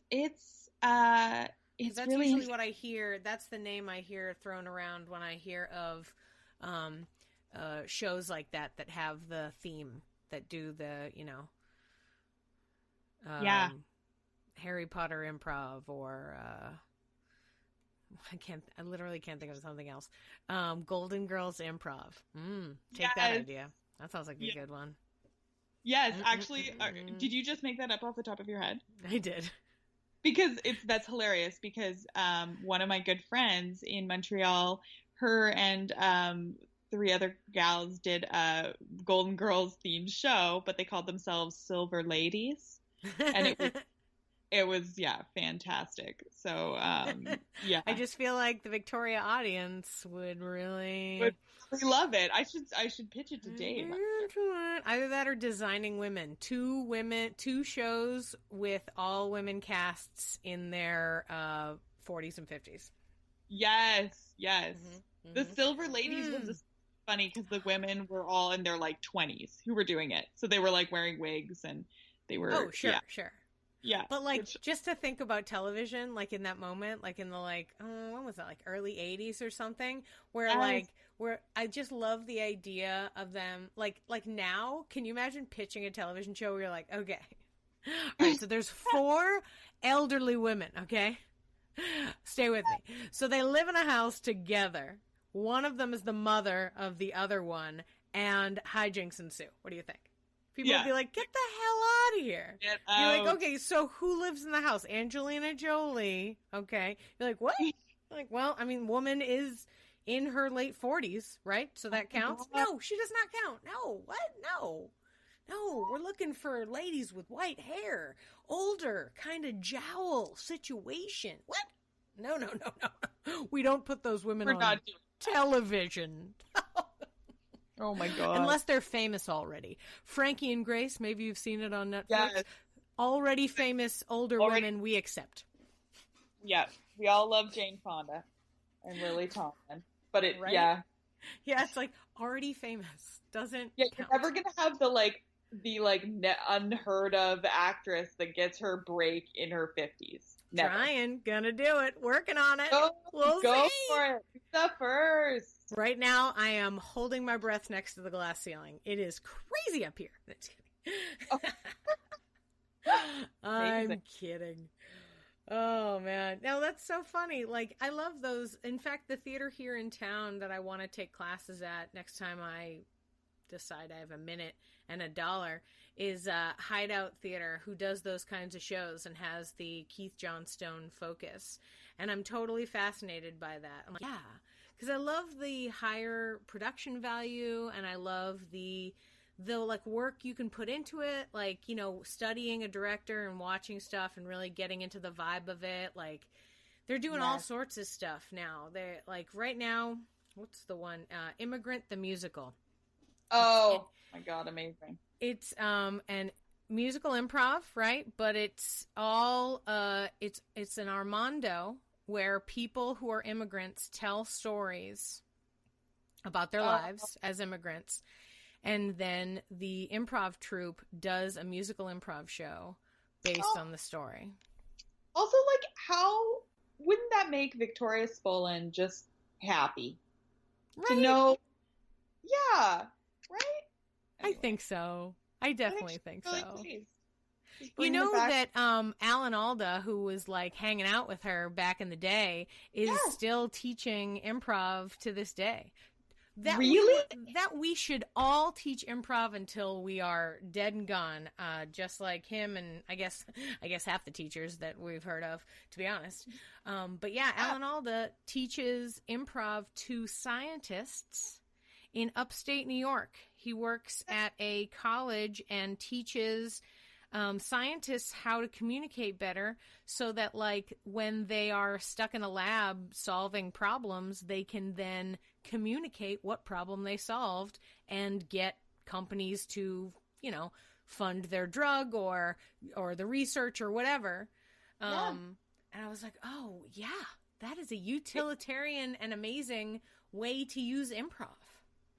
that's really usually what I hear. That's the name I hear thrown around when I hear of shows like that have the theme, that do the, Harry Potter improv, or I literally can't think of something else. Golden Girls improv. Take that idea. That sounds like a good one. Yes, actually, did you just make that up off the top of your head? I did. Because that's hilarious, because one of my good friends in Montreal, her and 3 other gals did a Golden Girls themed show, but they called themselves Silver Ladies. And it was fantastic. So I just feel like the Victoria audience would really love it. I should pitch it to Dave. Either that or Designing Women. 2 shows with all women casts in their 40s and 50s. Yes. The Silver Ladies was funny because the women were all in their like 20s who were doing it. So they were like wearing wigs and they were sure. Yeah. But like just to think about television, like in that moment, like in the when was that, like early 80s or something, where where I just love the idea of them like now, can you imagine pitching a television show where you're like, okay, all right, so there's 4 elderly women, okay? Stay with me. So they live in a house together. One of them is the mother of the other one, and hijinks ensue. What do you think? People would be like, get the hell out of here. You're like, okay, so who lives in the house? Angelina Jolie. Okay. You're like, what? You're like, well, I mean, woman is in her late 40s, right? So that counts? No, she does not count. No, what? No, we're looking for ladies with white hair, older, kind of jowl situation. What? No. We don't put those women on television. Oh my God. Unless they're famous already. Frankie and Grace, maybe you've seen it on Netflix. Yes. Already famous older women we accept. Yeah. We all love Jane Fonda and Lily Tomlin. But Yeah, it's like already famous. Doesn't count. You're never going to have the unheard of actress that gets her break in her 50s. Never. Trying, gonna do it, working on it. We'll go for it. Be the first. Right now, I am holding my breath next to the glass ceiling. It is crazy up here. I'm kidding. Oh, man. No, that's so funny. Like, I love those. In fact, the theater here in town that I want to take classes at next time I decide I have a minute and $1 is Hideout Theater, who does those kinds of shows and has the Keith Johnstone focus. And I'm totally fascinated by that. I'm like, yeah. Because I love the higher production value, and I love the like work you can put into it, like, studying a director and watching stuff and really getting into the vibe of it. Like, they're doing all sorts of stuff now. They're like, right now, what's the one? Immigrant the Musical. Oh my God, amazing. It's an musical improv, right? But it's all it's an Armando, where people who are immigrants tell stories about their lives as immigrants. And then the improv troupe does a musical improv show based on the story. Also, like, how wouldn't that make Victoria Spolin just happy? Right? To know, yeah, right? Anyway. I think so. I definitely think so. You You know that Alan Alda, who was like hanging out with her back in the day, is still teaching improv to this day. Really? That we should all teach improv until we are dead and gone, just like him and I guess half the teachers that we've heard of, to be honest. But yeah, Alan Alda teaches improv to scientists in upstate New York. He works at a college and teaches scientists how to communicate better so that, like, when they are stuck in a lab solving problems, they can then communicate what problem they solved and get companies to, you know, fund their drug or the research or whatever. And I was like, oh, yeah, that is a utilitarian and amazing way to use improv.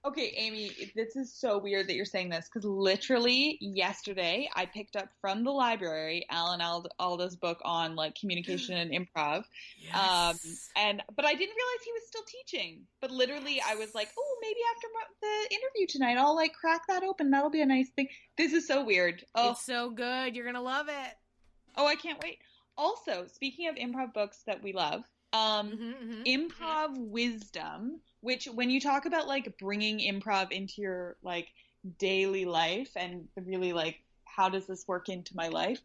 Okay, Amy, this is so weird that you're saying this, because literally yesterday I picked up from the library Alan Alda's book on, like, communication and improv. Yes. But I didn't realize he was still teaching. But literally I was like, oh, maybe after the interview tonight I'll, like, crack that open. That'll be a nice thing. This is so weird. Oh, it's so good. You're going to love it. Oh, I can't wait. Also, speaking of improv books that we love, Improv Wisdom, which, when you talk about, like, bringing improv into your, like, daily life and really, like, how does this work into my life?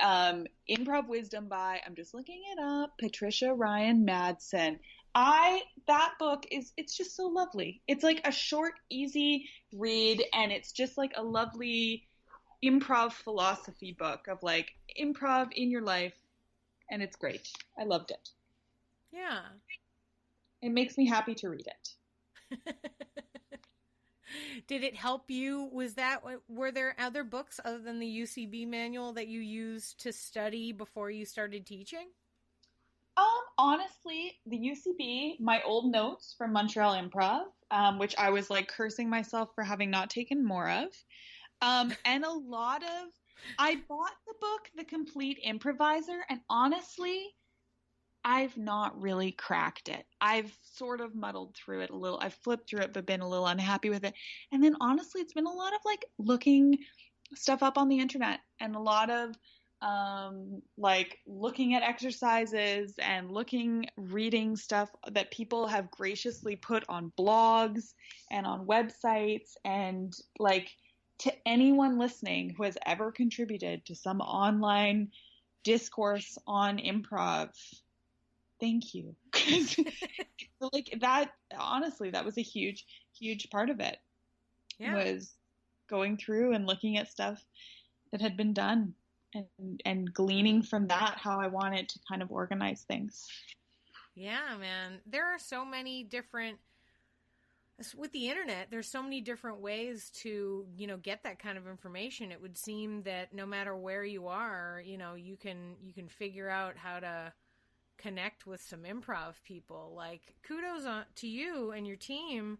Improv Wisdom by, I'm just looking it up, Patricia Ryan Madsen. That book it's just so lovely. It's like a short, easy read, and it's just like a lovely improv philosophy book of, like, improv in your life, and it's great. I loved it. Yeah. It makes me happy to read it. Did it help you? Were there other books other than the UCB manual that you used to study before you started teaching? Honestly, the UCB, my old notes from Montreal Improv, which I was, like, cursing myself for having not taken more of. And I bought the book, The Complete Improviser, and honestly, I've not really cracked it. I've sort of muddled through it a little. I've flipped through it, but been a little unhappy with it. And then honestly, it's been a lot of, like, looking stuff up on the internet and a lot of, like, looking at exercises and reading stuff that people have graciously put on blogs and on websites. And, like, to anyone listening who has ever contributed to some online discourse on improv, thank you. Like, that, honestly, that was a huge, huge part of it. Yeah. Was going through and looking at stuff that had been done and gleaning from that how I wanted to kind of organize things. Yeah, man. There are so many different, with the internet, there's so many different ways to, you know, get that kind of information. It would seem that no matter where you are, you know, you can figure out how to connect with some improv people. Like, kudos to you and your team,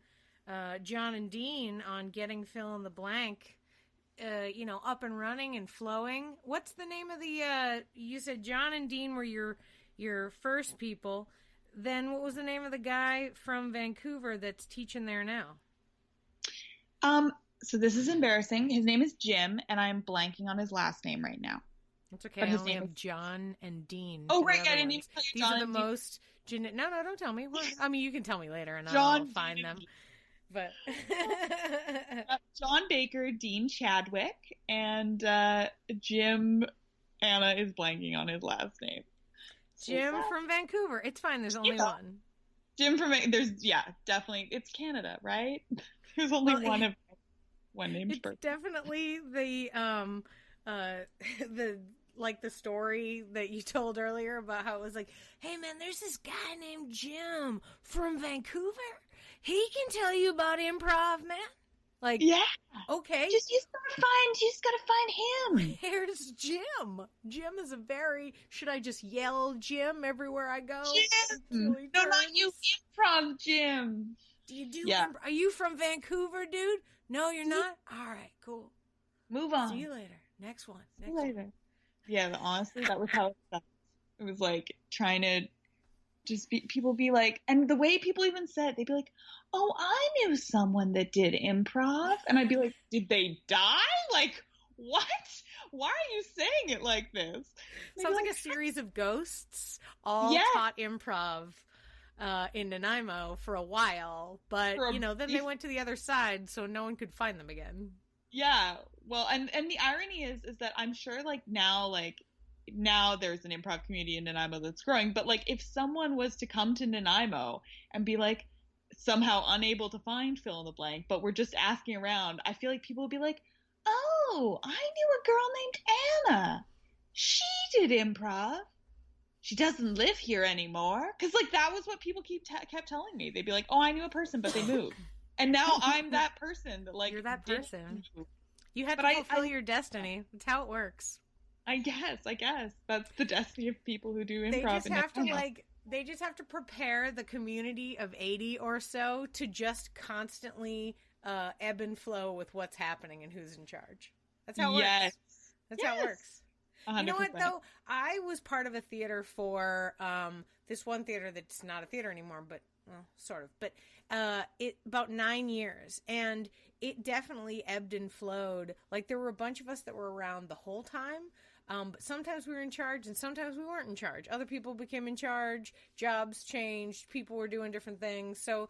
John and Dean, on getting Fill in the Blank, you know, up and running and flowing. What's the name of the, you said John and Dean were your first people. Then what was the name of the guy from Vancouver that's teaching there now? So this is embarrassing. His name is Jim, and I'm blanking on his last name right now. It's okay. I only have John and Dean. Oh, right. I didn't even tell you. These are the most... No, don't tell me. I mean, you can tell me later, and I'll find them. But John Baker, Dean Chadwick, and Jim... Anna is blanking on his last name. Jim from Vancouver. It's fine. There's only one. Jim from definitely. It's Canada, right? There's only one named person. It's definitely the the story that you told earlier about how it was like, hey man, there's this guy named Jim from Vancouver. He can tell you about improv, man. Like, yeah, okay. You just gotta find him. Here's Jim. Jim is should I just yell Jim everywhere I go? Jim! No, not you, improv Jim. Do you do? Yeah. Are you from Vancouver, dude? No, you're not. All right, cool. Move on. See you later. Next one. See you later. Yeah, honestly, that was how it felt. It was like trying to just people be like, and the way people even said, they'd be like, "Oh, I knew someone that did improv," and I'd be like, "Did they die? Like, what? Why are you saying it like this?" Sounds like a series of ghosts all taught improv in Nanaimo for a while, but then they went to the other side, so no one could find them again. Yeah, well, and the irony is that I'm sure now there's an improv community in Nanaimo that's growing, but like if someone was to come to Nanaimo and be like somehow unable to find fill in the blank, but we're just asking around, I feel like people would be like, "Oh, I knew a girl named Anna. She did improv. She doesn't live here anymore." Because like that was what people kept telling me. They'd be like, "Oh, I knew a person, but they moved." And now I'm that person that like you're that person. You had to fulfill your destiny. That's how it works. I guess that's the destiny of people who do improv. They just have to prepare the community of 80 or so to just constantly ebb and flow with what's happening and who's in charge. That's how it works. That's how it works. 100%. You know what, though? I was part of a theater for this one theater that's not a theater anymore, but, well, sort of. But about 9 years. And it definitely ebbed and flowed. Like, there were a bunch of us that were around the whole time. But sometimes we were in charge and sometimes we weren't in charge. Other people became in charge. Jobs changed. People were doing different things. So,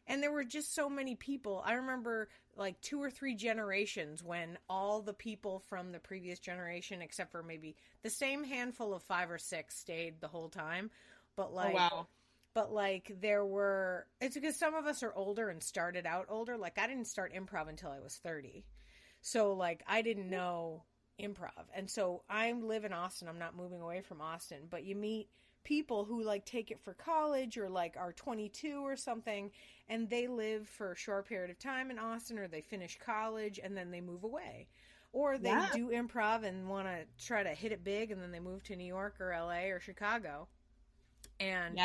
and there were just so many people. I remember like 2 or 3 generations when all the people from the previous generation, except for maybe the same handful of 5 or 6, stayed the whole time. But like, oh, wow. But like it's because some of us are older and started out older. Like I didn't start improv until I was 30. So like I didn't know improv. And so I live in Austin. I'm not moving away from Austin, but you meet people who like take it for college or like are 22 or something, and they live for a short period of time in Austin, or they finish college and then they move away, or they do improv and want to try to hit it big, and then they move to New York or LA or Chicago, and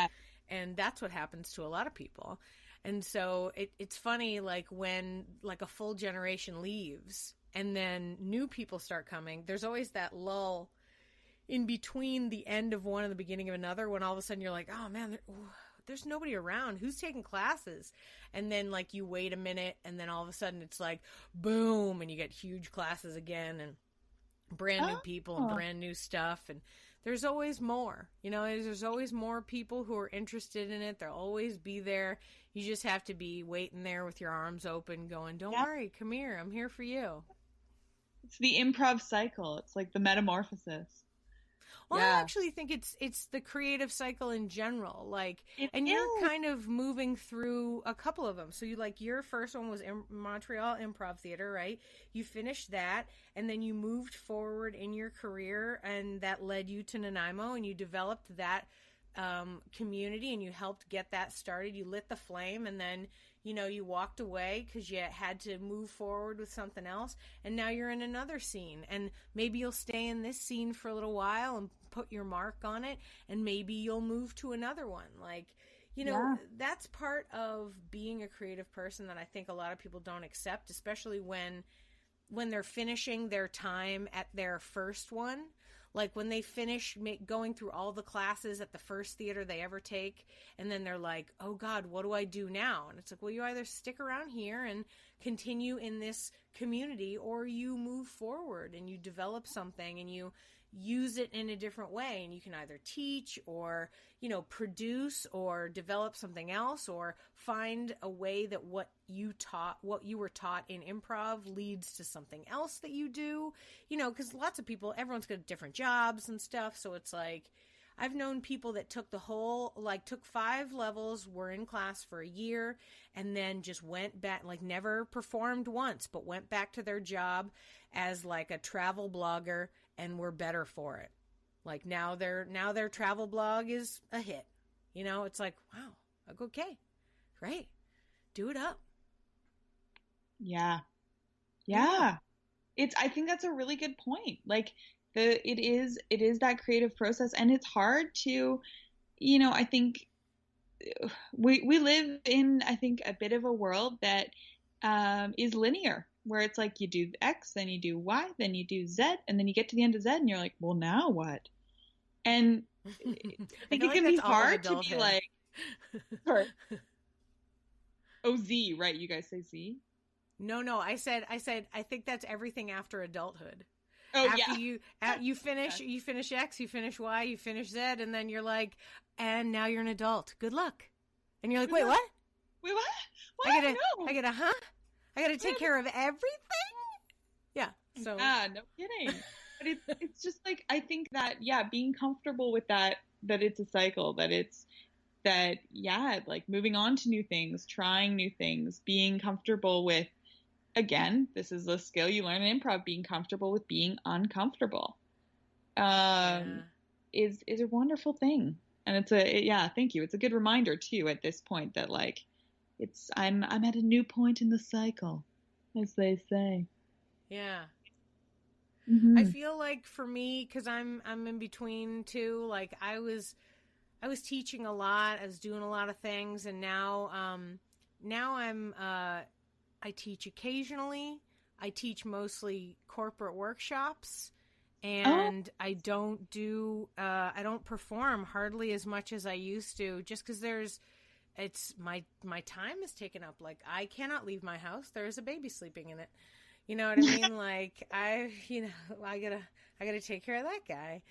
that's what happens to a lot of people. And so it's funny, like when like a full generation leaves and then new people start coming, there's always that lull in between the end of one and the beginning of another, when all of a sudden you're like, oh man, there's nobody around. Who's taking classes? And then like you wait a minute, and then all of a sudden it's like boom, and you get huge classes again, and brand new people and brand new stuff. And there's always more, there's always more people who are interested in it. They'll always be there. You just have to be waiting there with your arms open going, don't worry, come here, I'm here for you. It's the improv cycle. It's like the metamorphosis. Well, I actually think it's the creative cycle in general. Like, you're kind of moving through a couple of them. So your first one was Montreal Improv Theater, right? You finished that, and then you moved forward in your career, and that led you to Nanaimo, and you developed that community, and you helped get that started. You lit the flame, and then you walked away because you had to move forward with something else, and now you're in another scene, and maybe you'll stay in this scene for a little while and put your mark on it, and maybe you'll move to another one. Like, that's part of being a creative person that I think a lot of people don't accept, especially when they're finishing their time at their first one. Like when they finish going through all the classes at the first theater they ever take, and then they're like, oh God, what do I do now? And it's like, well, you either stick around here and continue in this community, or you move forward and you develop something and you use it in a different way. And you can either teach or, produce or develop something else, or find a way that what you were taught in improv leads to something else that you do, because lots of people, everyone's got different jobs and stuff. So it's like, I've known people that took took 5 levels, were in class for a year, and then just went back, like never performed once, but went back to their job as like a travel blogger, and were better for it. Like now their travel blog is a hit. It's like, wow, okay, great. Do it up. Yeah. I think that's a really good point. Like it is that creative process, and it's hard to, I think we live in, I think, a bit of a world that is linear, where it's like you do X, then you do Y, then you do Z, and then you get to the end of Z, and you're like, well, now what? And I think it can be hard to be like, sorry. Oh, Z, right? You guys say Z? No. I said. I think that's everything after adulthood. Oh, after you finish X, you finish Y, you finish Z, and then you're like, and now you're an adult. Good luck. And you're like, wait, what? Wait, what? What? I gotta take care of everything. Yeah. So. Yeah, no kidding. But it's just like, I think that, yeah, being comfortable with that it's a cycle, like moving on to new things, trying new things, being comfortable with, again, this is a skill you learn in improv, being comfortable with being uncomfortable, is a wonderful thing. And thank you. It's a good reminder too, at this point, that like, I'm at a new point in the cycle, as they say. Yeah. Mm-hmm. I feel like for me, cause I'm in between too, like I was teaching a lot, I was doing a lot of things, and now I teach occasionally. I teach mostly corporate workshops, and I don't perform hardly as much as I used to, just because my time is taken up. Like, I cannot leave my house. There's a baby sleeping in it. You know what I mean? Like, I gotta take care of that guy.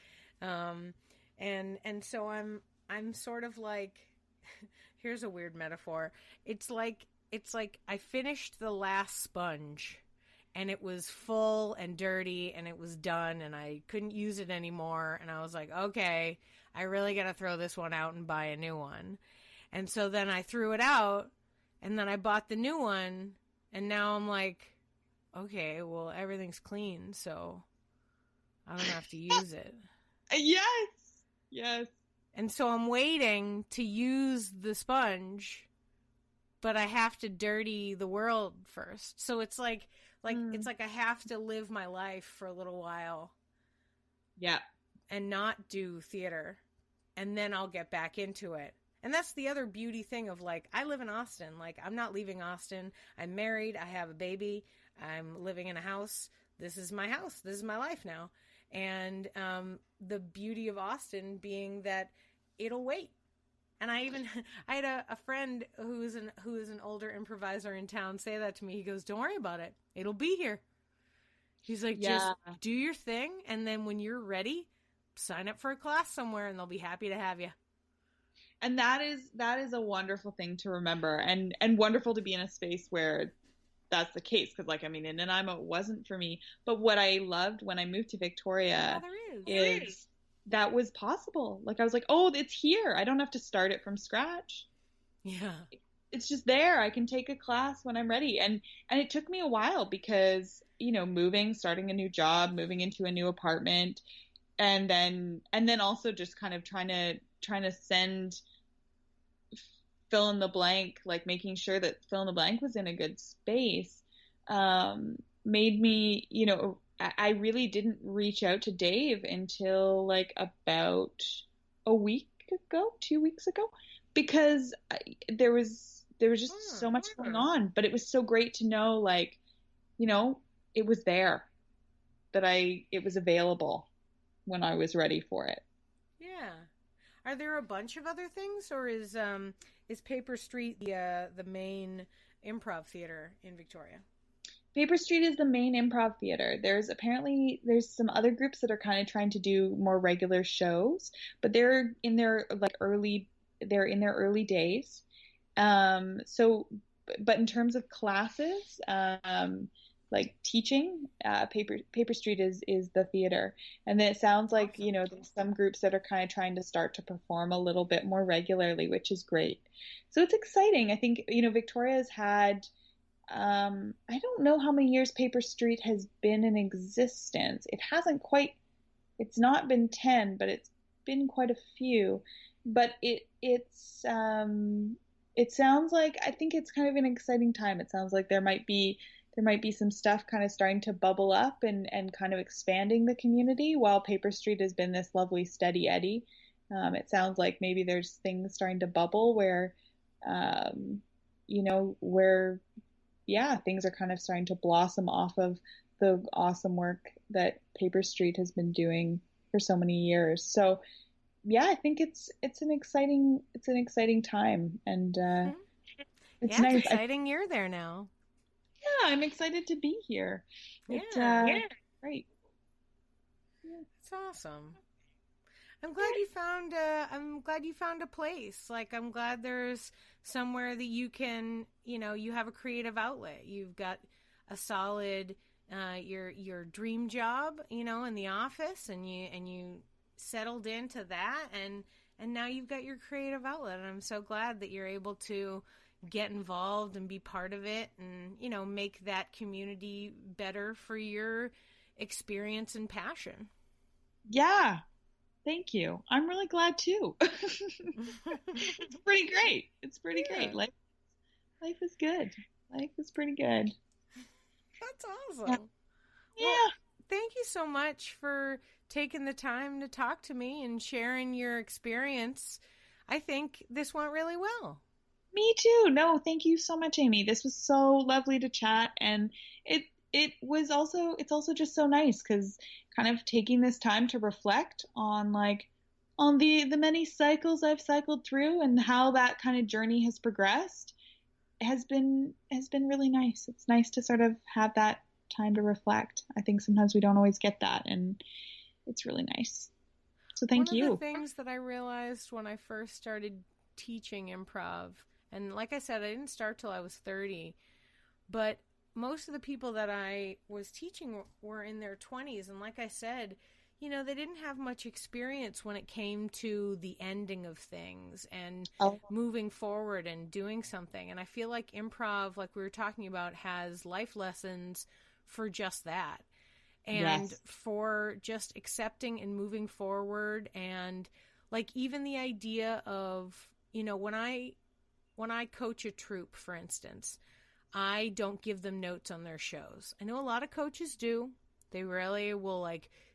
And so I'm sort of like, here's a weird metaphor. It's like I finished the last sponge, and it was full and dirty, and it was done, and I couldn't use it anymore. And I was like, okay, I really got to throw this one out and buy a new one. And so then I threw it out, and then I bought the new one, and now I'm like, okay, well, everything's clean, so I don't have to use it. Yes. And so I'm waiting to use the sponge, but I have to dirty the world first. So it's like it's like I have to live my life for a little while. Yeah. And not do theater. And then I'll get back into it. And that's the other beauty thing of, like, I live in Austin. Like, I'm not leaving Austin. I'm married. I have a baby. I'm living in a house. This is my house. This is my life now. And the beauty of Austin being that it'll wait. And I had a friend who is an older improviser in town say that to me. He goes, don't worry about it. It'll be here. He's like, just do your thing. And then when you're ready, sign up for a class somewhere, and they'll be happy to have you. And that is a wonderful thing to remember, and wonderful to be in a space where that's the case. Because, like, I mean, in Nanaimo, it wasn't for me. But what I loved when I moved to Victoria is that was possible. Like, I was like, oh, it's here. I don't have to start it from scratch. Yeah. It's just there. I can take a class when I'm ready. And it took me a while because, you know, starting a new job, moving into a new apartment, and then also just kind of trying to send fill in the blank, like making sure that fill in the blank was in a good space, made me, you know, I really didn't reach out to Dave until like about a week ago, 2 weeks ago, because there was just so much going on. But it was so great to know, like, you know, it was there, that it was available when I was ready for it. Yeah. Are there a bunch of other things, or is Paper Street the main improv theater in Victoria? Paper Street is the main improv theater. There's some other groups that are kind of trying to do more regular shows, but they're in their early days. But in terms of classes, like teaching, Paper Street is the theater. And then it sounds like, you know, there's some groups that are kind of trying to start to perform a little bit more regularly, which is great. So it's exciting. I think, you know, Victoria's had, I don't know how many years Paper Street has been in existence. It's not been 10, but it's been quite a few. But it sounds like, I think it's kind of an exciting time. It sounds like there might be some stuff kind of starting to bubble up and kind of expanding the community, while Paper Street has been this lovely steady eddy. It sounds like maybe there's things starting to bubble where, where, yeah, things are kind of starting to blossom off of the awesome work that Paper Street has been doing for so many years. So, yeah, I think it's an exciting time, and it's nice. It's exciting. You're there now. Yeah, I'm excited to be here. Yeah. Great. It's awesome. I'm glad you found a place. Like, I'm glad there's somewhere that you can, you have a creative outlet. You've got a solid, your dream job, in the office, and you settled into that, and now you've got your creative outlet. And I'm so glad that you're able to get involved and be part of it, and, make that community better for your experience and passion. Yeah. Thank you. I'm really glad too. It's pretty great. It's pretty great. Life is good. Life is pretty good. That's awesome. Yeah. Well, thank you so much for taking the time to talk to me and sharing your experience. I think this went really well. Me too. No, thank you so much, Amy. This was so lovely to chat, and it's also just so nice because kind of taking this time to reflect on the many cycles I've cycled through and how that kind of journey has progressed has been really nice. It's nice to sort of have that time to reflect. I think sometimes we don't always get that, and it's really nice. So thank you. One of the things that I realized when I first started teaching improv, and like I said, I didn't start till I was 30, but most of the people that I was teaching were in their 20s. And like I said, they didn't have much experience when it came to the ending of things and moving forward and doing something. And I feel like improv, like we were talking about, has life lessons for just that. And for just accepting and moving forward. And like even the idea of, when I coach a troupe, for instance, I don't give them notes on their shows. I know a lot of coaches do. They really will,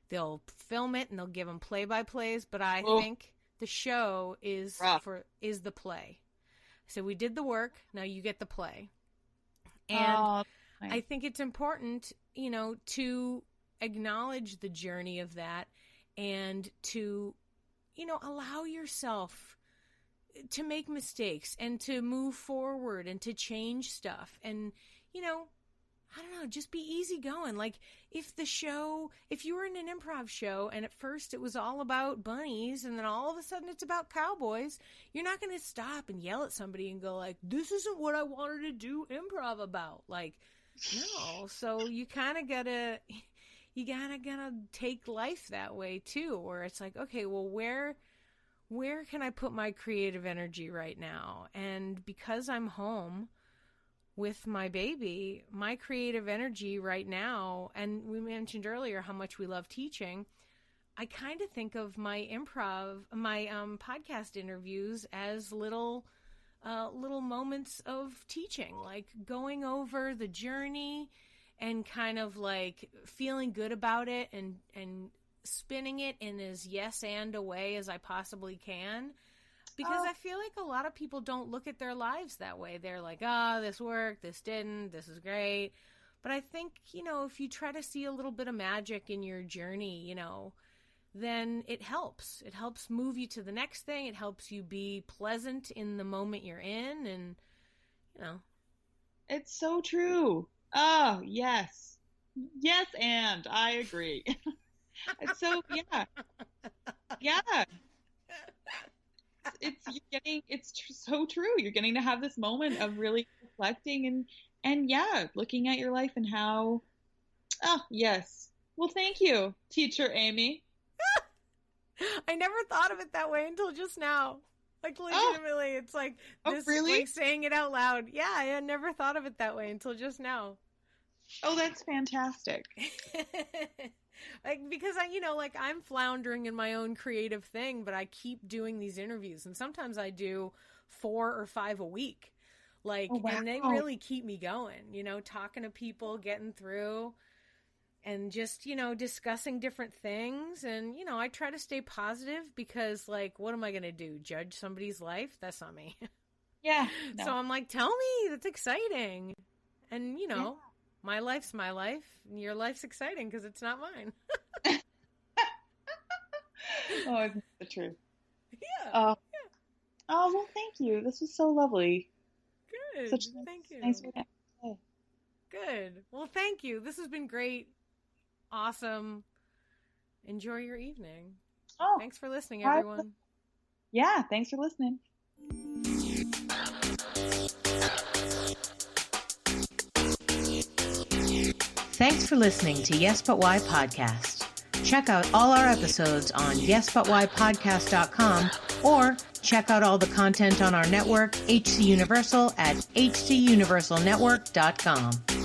they'll film it and they'll give them play-by-plays, but I think the show is the play. So we did the work, now you get the play. And I think it's important, to acknowledge the journey of that and to, allow yourself to make mistakes and to move forward and to change stuff. And, I don't know, just be easygoing. Like if you were in an improv show and at first it was all about bunnies and then all of a sudden it's about cowboys, you're not going to stop and yell at somebody and go like, this isn't what I wanted to do improv about. Like, no. So you kind of gotta take life that way too, where it's like, okay, well, where can I put my creative energy right now? And because I'm home with my baby, my creative energy right now, and we mentioned earlier how much we love teaching, I kind of think of my podcast interviews as little moments of teaching, like going over the journey and kind of like feeling good about it and spinning it in as yes and a way as I possibly can, because I feel like a lot of people don't look at their lives that way. They're like, this worked, this didn't, this is great. But I think, if you try to see a little bit of magic in your journey, then it helps. It helps move you to the next thing. It helps you be pleasant in the moment you're in, and, It's so true. Oh, yes. Yes, and I agree. It's so, yeah. It's so true. You're getting to have this moment of really reflecting and looking at your life and how, yes. Well, thank you, teacher Amy. I never thought of it that way until just now. Like, legitimately, it's like this, really? Like saying it out loud. Yeah, I had never thought of it that way until just now. Oh, that's fantastic. Because I'm floundering in my own creative thing, but I keep doing these interviews, and sometimes I do 4 or 5 a week. And they really keep me going, talking to people, getting through. and just, discussing different things. And, I try to stay positive because, like, what am I going to do? Judge somebody's life? That's not me. Yeah. No. So I'm like, tell me, that's exciting. And, my life's my life, and your life's exciting because it's not mine. Oh, it's the truth. Yeah. Oh, well, thank you. This was so lovely. Good. Such Thank you. Nice way to say. Good. Well, thank you. This has been great. Awesome. Enjoy your evening. Oh, thanks for listening, everyone. Yeah, thanks for listening. Thanks for listening to Yes But Why Podcast. Check out all our episodes on yesbutwhypodcast.com or check out all the content on our network, HC Universal, at hcuniversalnetwork.com.